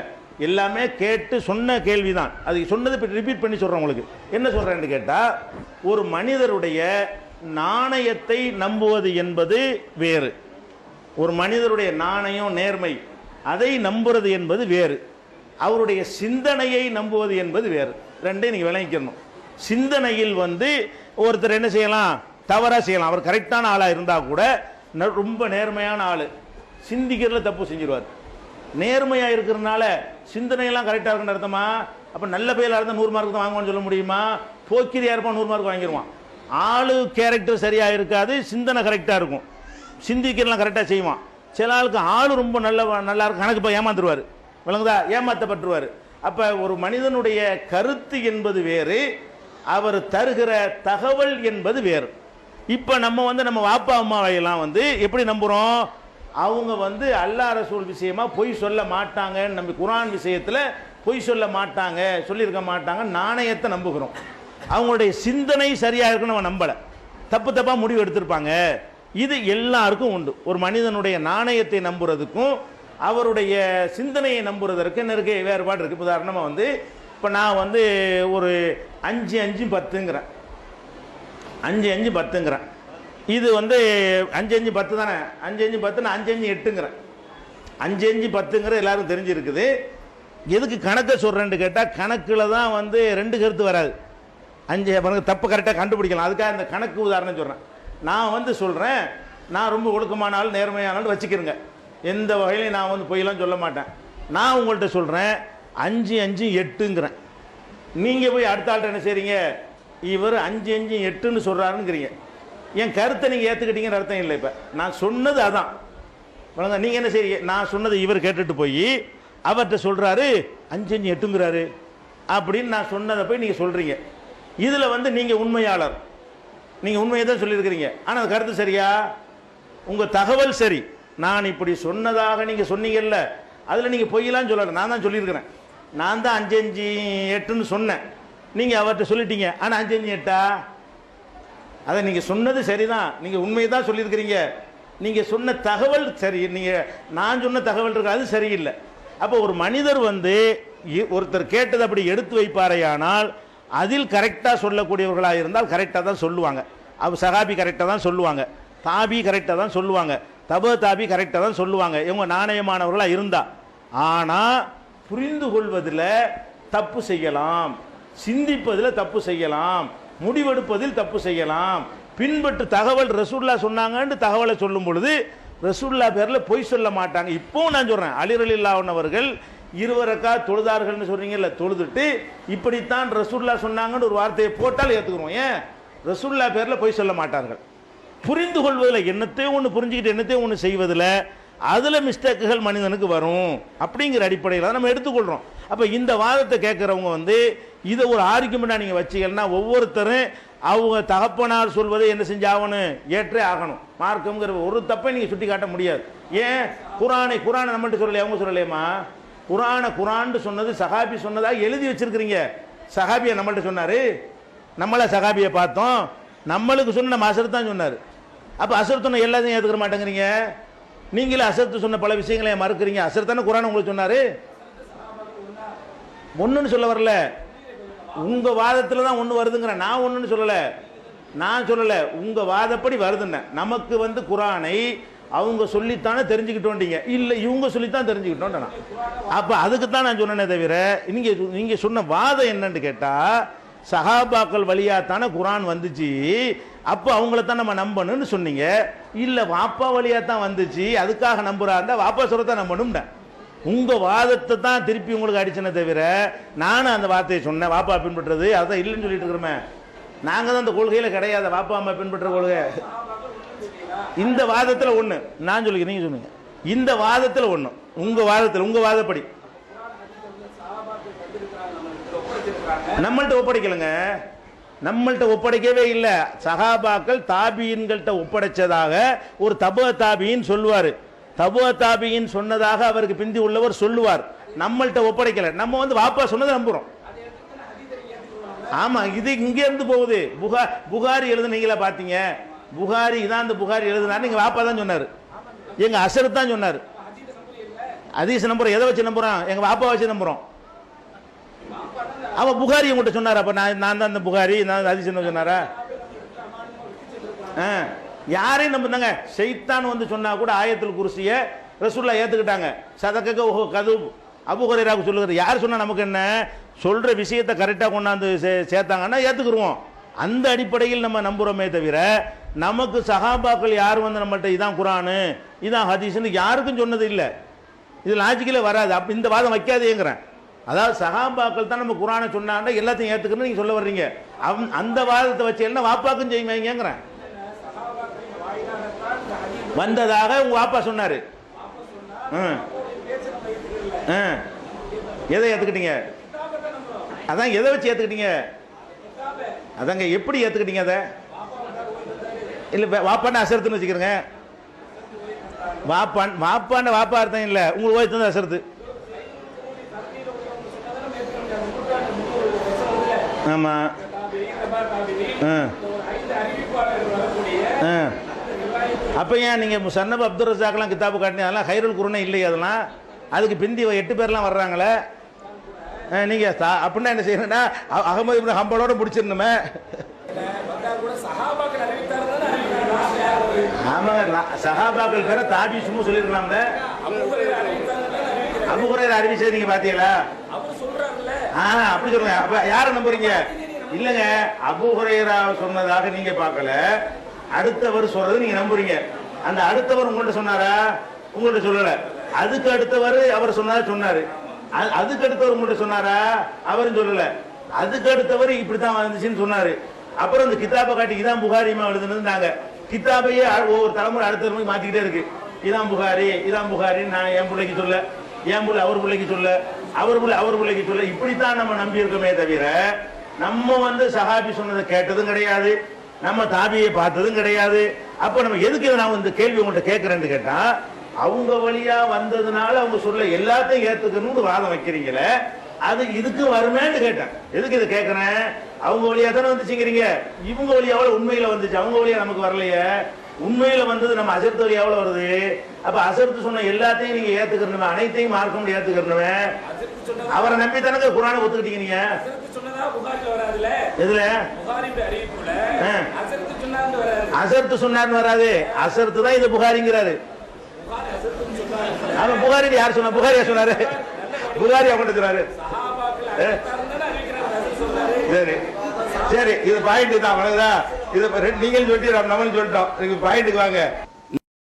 எல்லாமே கேட்டு சொன்ன கேள்வி தான். அது சொன்னதை இப்போ ரிப்பீட் பண்ணி சொல்கிறேன். உங்களுக்கு என்ன சொல்கிறேன்னு கேட்டால், ஒரு மனிதருடைய நாணயத்தை நம்புவது என்பது வேறு, ஒரு மனிதருடைய நாணயம் நேர்மை அதை நம்புறது என்பது வேறு, அவருடைய சிந்தனையை நம்புவது என்பது வேறு. ரெண்டையும் நீங்கள் விளங்கிக்கணும். சிந்தனையில் வந்து ஒருத்தர் என்ன செய்யலாம், தவறாக செய்யலாம். அவர் கரெக்டான ஆளாக இருந்தால் கூட ரொம்ப நேர்மையான ஆள், சிந்திக்கிறதுல தப்பு செஞ்சிருவார். நேர்மையாக இருக்கிறதுனால சிந்தனையெல்லாம் கரெக்டாக இருக்குன்னு அர்த்தமா? அப்போ நல்ல பேராக இருந்தால் 100 மார்க் தான் வாங்குவான்னு சொல்ல முடியுமா? போக்கிரியாக இருப்பான் 100 மார்க் வாங்கிடுவான். ஆளு கேரக்டர் சரியாக இருக்காது, சிந்தனை கரெக்டாக இருக்கும், சிந்திக்கிறலாம் கரெக்டாக செய்வான். சில ஆளுக்கு ஆளு ரொம்ப நல்லா இருக்கும், கணக்கு போய் ஏமாந்துருவார். விளங்குதா? ஏமாற்றப்பட்டுருவார். அப்போ ஒரு மனிதனுடைய கருத்து என்பது வேறு, அவர் தருகிற தகவல் என்பது வேறு. இப்போ நம்ம வந்து நம்ம வாப்பா அம்மாவையெல்லாம் வந்து எப்படி நம்புகிறோம், அவங்க வந்து அல்லாஹ் ரசூல் விஷயமா பொய் சொல்ல மாட்டாங்கன்னு நம்பி, குர்ஆன் விஷயத்தில் பொய் சொல்ல மாட்டாங்க, சொல்லியிருக்க மாட்டாங்க, நாணயத்தை நம்புகிறோம். அவங்களுடைய சிந்தனை சரியாக இருக்குன்னு நம்ம நம்பலை, தப்பு தப்பாக முடிவு எடுத்திருப்பாங்க. இது எல்லாருக்கும் உண்டு. ஒரு மனிதனுடைய நாணயத்தை நம்புறதுக்கும் அவருடைய சிந்தனையை நம்புறதற்கு என்ன இருக்கு, வேறுபாடு இருக்குது. உதாரணமாக வந்து இப்போ நான் வந்து ஒரு 5-5-10ங்கிறேன், 5-5-10ங்கிறேன். இது வந்து 5-5-10 தானே, 5-5-10 நான் 5-5-8ங்கிறேன். 5-5-10ங்கிறது எல்லாரும் தெரிஞ்சிருக்குது. எதுக்கு கணக்கை சொல்கிறேன்னு கேட்டால், கணக்கில் தான் வந்து 2 கருத்து வராது. 5 பாருங்க, தப்பு கரெக்டாக கண்டுபிடிக்கலாம். அதுக்காக இந்த கணக்கு உதாரணம் சொல்கிறேன். நான் வந்து சொல்கிறேன், நான் ரொம்ப ஒழுக்கமான ஆள், நேர்மையான ஆள் வச்சுக்கிறேங்க, எந்த வகையிலையும் நான் வந்து பொய்யெல்லாம் சொல்ல மாட்டேன். நான் உங்கள்கிட்ட சொல்கிறேன் 5-5-8ங்கிறேன். நீங்கள் போய் அடுத்த ஆள்கிட்ட என்ன செய்கிறீங்க, இவர் 5-5-8ன்னு சொல்கிறாருங்கிறீங்க. என் கருத்தை நீங்கள் ஏற்றுக்கிட்டீங்கன்னு அர்த்தம் இல்லை. இப்போ நான் சொன்னது அதான். நீங்கள் என்ன செய்றீங்க, நான் சொன்னதை இவர் கேட்டுட்டு போய் அவர்கிட்ட சொல்கிறாரு 5-5-8ங்கிறாரு அப்படின்னு நான் சொன்னதை போய் நீங்கள் சொல்கிறீங்க. இதில் வந்து நீங்கள் உண்மையாளர், நீங்கள் உண்மையை தான் சொல்லியிருக்கிறீங்க. ஆனால் அந்த கருத்து சரியா, உங்கள் தகவல் சரி, நான் இப்படி சொன்னதாக நீங்கள் சொன்னீங்கல்ல, அதில் நீங்கள் பொய்யெல்லாம் சொல்லலை, நான் தான் சொல்லியிருக்கிறேன், நான் தான் 5-5-8ன்னு சொன்னேன், நீங்கள் அவர்கிட்ட சொல்லிட்டீங்க. ஆனால் 5-5-8 அதை நீங்கள் சொன்னது சரிதான், நீங்கள் உண்மையை தான் சொல்லியிருக்கிறீங்க, நீங்கள் சொன்ன தகவல் சரி, நீங்கள் நான் சொன்ன தகவல் இருக்கு அது சரியில்லை. அப்போ ஒரு மனிதர் வந்து ஒருத்தர் கேட்டது அப்படி எடுத்து வைப்பாரையானால் அதில் கரெக்டாக சொல்லக்கூடியவர்களாக இருந்தால் கரெக்டாக தான் சொல்லுவாங்க. சஹாபி கரெக்டாக தான் சொல்லுவாங்க, தாபி கரெக்டாக தான் சொல்லுவாங்க, தாபி கரெக்டாக தான் சொல்லுவாங்க, இவங்க நாணயமானவர்களாக இருந்தா. ஆனால் புரிந்து கொள்வதில் தப்பு செய்யலாம், சிந்திப்பதில் தப்பு செய்யலாம், முடிவெடுப்பதில் தப்பு செய்யலாம். பின்பற்று தகவல் ரசூல்லா சொன்னாங்கன்னு தகவலை சொல்லும் பொழுது ரசூல்லா பேரில் பொய் சொல்ல மாட்டாங்க. இப்போவும் நான் சொல்கிறேன், அலி ரலியல்லாஹு அன்ஹு அவர்கள் 20 ரக்காத் தொழுதார்கள்னு சொல்றீங்கல்ல, தொழுதுட்டு இப்படித்தான் ரசூல்லா சொன்னாங்கன்னு ஒரு வார்த்தையை போட்டால் ஏற்றுக்கிறோம். ஏன்? ரசூல்லா பேரில் பொய் சொல்ல மாட்டார்கள். புரிந்து கொள்வதில் என்னத்தையும் ஒன்று புரிஞ்சுக்கிட்டு என்னத்தையும் ஒன்று செய்வதில் அதில் மிஸ்டேக்குகள் மனிதனுக்கு வரும் அப்படிங்கிற அடிப்படையில் தான் நம்ம எடுத்துக்கொள்கிறோம். அப்போ இந்த வாதத்தை கேட்குறவங்க இதை ஒரு ஆர்குமெண்ட்டாக நீங்கள் வச்சிங்கன்னா ஒவ்வொருத்தரும் அவங்க தகப்பனார் சொல்வதை என்ன செஞ்சாகணும், ஏற்றே ஆகணும். மார்க்கம்ங்கிற ஒரு தப்பை நீங்கள் சுட்டி காட்ட முடியாது. ஏன்? குரானை நம்மள்ட்ட சொல்லலையே, அவங்க சொல்லலையம்மா. குரான்னு சொன்னது சஹாபி சொன்னதாக எழுதி வச்சிருக்கிறீங்க. சஹாபியை நம்மள்ட்ட சொன்னார், நம்மள சஹாபியை பார்த்தோம், நம்மளுக்கு சொன்ன நம்ம அசர் தான் சொன்னார். அப்போ அசர் சொன்ன எல்லாத்தையும் ஏற்றுக்க மாட்டேங்கிறீங்க. நீங்களே அசர்த்து சொன்ன பல விஷயங்களை மறுக்கிறீங்க. அசர் தானே குரான் உங்களுக்கு சொன்னார். ஒன்றுன்னு சொல்ல வரல, உங்கள் வாதத்தில் தான் ஒன்று வருதுங்கிறேன். நான் ஒன்றுன்னு சொல்லலை, உங்கள் வாதப்படி வருதுன்னு. நமக்கு குரானை அவங்க சொல்லித்தானே தெரிஞ்சுக்கிட்டோண்டீங்க, இல்லை இவங்க சொல்லித்தான் தெரிஞ்சுக்கிட்டோம். அப்போ அதுக்கு தான் நான் சொன்னேனே தவிர நீங்கள் சொன்ன வாதம் என்னன்னு கேட்டால் சஹாபாக்கள் வழியாக தானே குரான் வந்துச்சு, அப்போ அவங்கள தான் நம்ம நம்பணும்னு சொன்னீங்க. இல்லை வாப்பா வழியாக தான் வந்துச்சு, அதுக்காக நம்புறா இருந்தால் வாப்பா சொல்லத்தான் நம்பணும்னா உங்கள் வாதத்தை தான் திருப்பி உங்களுக்கு அடிச்சனே தவிர நானும் அந்த வார்த்தையை சொன்னேன். வாப்பா பின்பற்றுறது அதான் இல்லைன்னு சொல்லிட்டு இருக்கிறோமே. நாங்கள் தான் அந்த கொள்கையில் கிடையாது, வாப்பா அம்மா பின்பற்ற கொள்கை. இந்த வாதத்தில் ஒன்று நான் சொல்லிக்கிறேன், நீங்கள் சொன்னீங்க. இந்த வாதத்தில் ஒன்று, உங்கள் வாதப்படி நம்மள்ட்ட ஒப்படைக்கலங்க, நம்மள்ட்ட ஒப்படைக்கவே இல்லை. சஹாபாக்கள் தாபியின்கள்ட்ட ஒப்படைச்சதாக ஒரு தாபியின் சொல்லுவார், தாபியின் சொன்னதாக அவருக்கு பிந்தி உள்ளவர் சொல்லுவார். நம்மள்ட்ட ஒப்படைக்கல, நம்ம வாப்பா சொன்னதை நம்புறோம். ஆமா, இது இங்க இருந்து போகுது. புகாரி எழுதுனீங்களா பாத்தீங்க? புகாரி இதான் அந்த புகாரி எழுதுனாரு, எங்க வாப்பா தான் சொன்னாரு, எங்க அசர் தான் சொன்னாரு. ஹதீஸ் நம்புறோம், எதை வச்சு நம்புறோம்? எங்க வாப்பா வச்சு நம்புறோம். அவன் புகாரி உங்கள்கிட்ட சொன்னாரா? அப்ப நான் தான் அந்த புகாரி, நான் ஹதீஸ் சொன்னாரா? யாரையும் நம்புனாங்க? ஷைத்தான் சொன்னா கூட ஆயத்துல் குர்சிய ரசூலுல்லாஹ் ஏத்துக்கிட்டாங்க. சதக்கக கது அபூ ஹுரைராவுக்கு சொல்லுகிறது. யார் சொன்னா நமக்கு என்ன? சொல்ற விஷயத்தை கரெக்டாக கொண்டாந்து சேர்த்தாங்கன்னா ஏத்துக்குருவோம். அந்த அடிப்படையில் நம்ம நம்புறோமே தவிர நமக்கு சஹாபாக்கள் யார் நம்மள்ட்ட இதான் குரானு இதான் ஹதீஸ்னு யாருக்கும் சொன்னது இல்லை. இது லாஜிக்கலே வராது. அப்ப இந்த வாதம் வைக்காதேங்கிறேன். அதாவது சஹாபாக்கள் தான் நம்ம குரானை சொன்னாண்டா எல்லாத்தையும் ஏத்துக்கணும்னு நீங்க சொல்ல வர்றீங்க. அந்த வாதத்தை வச்சு என்ன வாப்பாக்கும் செய்யுங்கிறேன். வந்ததாக உங்க வாப்பா சொன்னாரு. எதை ஏத்துக்கிட்டீங்க? அதான் எதை வச்சு ஏத்துக்கிட்டீங்க? அதாங்க எப்படி ஏத்துக்கிட்டீங்க? அதை இல்ல வாப்பான்னு அசரத்துன்னு வச்சுக்கிறேங்க. வாப்பாண்ட வாப்பா அர்த்தம் இல்ல, உங்களுக்கு வயசு அசரத்து. ஆமா. அப்ப ஏன் நீங்க முசன்னப் அப்துல் ரஸாக்லாம் கிதாபு காட்டினீங்க? அதெல்லாம் ஹைருல் குர்ஆனே இல்லையா? அதெல்லாம் அதுக்கு பிந்தி 8 பேர்லாம் வர்றாங்களே. நீங்க அப்படின்னா என்ன செய்யணும்னா அகமது இப்னு ஹம்பலோட முடிச்சிடணுமே. ஆமாங்க, சஹாபாக்கள் பேர தாபி சும்மா சொல்லிருக்கலாம்ல. அபூ ஹுரைரா அறிவிச்சது நீங்க பாத்தீங்களா? அப்படி சொல்லுங்க. அப்ப யாரை நம்புறீங்க? இல்லங்க, அபூ ஹுரைரா சொன்னதாக நீங்க பார்க்கல, அடுத்தவர் சொல்றது நீங்க நம்புறீங்க. அந்த அடுத்தவர் உங்கள்ட்ட சொன்னாரா? உங்கள்ட்ட சொல்லல. அதுக்கு அடுத்தவர் அவர் சொன்னாரு. அதுக்கு அடுத்தவர் உங்கள்ட்ட சொன்னாரா? அவரும் சொல்லல. அதுக்கு அடுத்தவர் இப்படித்தான் வந்துச்சுன்னு சொன்னாரு. அப்புறம் இந்த கிதாபை காட்டி இதான் புகாரிமா எழுதுனது. நாங்க கிதாபையே ஒவ்வொரு தலைமுறை அடுத்த தலைமுறை மாத்திக்கிட்டே இருக்கு. இதான் புகாரி நான் என் பிள்ளைக்கு சொல்ல, என் பிள்ளை அவர் பிள்ளைக்கு சொல்ல, அவர் பிள்ளைக்கு சொல்ல, இப்படித்தான் நம்ம நம்பி இருக்கோமே தவிர நம்ம சஹாபி சொன்னதை கேட்டதும் கிடையாது, நம்ம தாபியை பார்த்ததும் கிடையாது. அப்ப நம்ம எதுக்கு நான் இந்த கேள்வி உங்கள்கிட்ட கேட்கிறேன்னு கேட்டா, அவங்க வழியா வந்ததுனால அவங்க சொல்ல எல்லாத்தையும் ஏத்துக்கணும்னு வாதம் வைக்கிறீங்களே, அது இதுக்கு வருமேன்னு கேட்டேன். எதுக்கு இதை கேட்கிறேன்? அவங்க வழியா தானே வந்துச்சுங்கிறீங்க. இவங்க வழியாவில் உண்மையில வந்துச்சு, அவங்க வழியா நமக்கு வரலையே. உண்மையில வந்தது நம்ம அசர்த்து வழியாவில் வருது. அப்ப அசர்த்து சொன்ன எல்லாத்தையும் நீங்க ஏத்துக்கிறனுமே, அனைத்தையும் மார்க்கம் ஏத்துக்கிறனுமே, அவரை நம்பி தானே குர்ஆனை ஒத்துக்கிட்டீங்க நீங்க. எதுல அசர்த்து சொன்னார்னு வராது, அசர்த்து தான் இது புகாரிங்கிறாரு. அவன் புகாரி யார் சொன்ன? புகாரியா சொன்னாரு? புகாரியா கொண்டு சொன்னாரு? சரி சரி, இது பாயிண்ட் தான். அவ்வளவுதான். இது நீங்கள் சொல்லிட்டு நம்மளும் சொல்லிட்டோம். பாயிண்ட்டுக்கு வாங்க.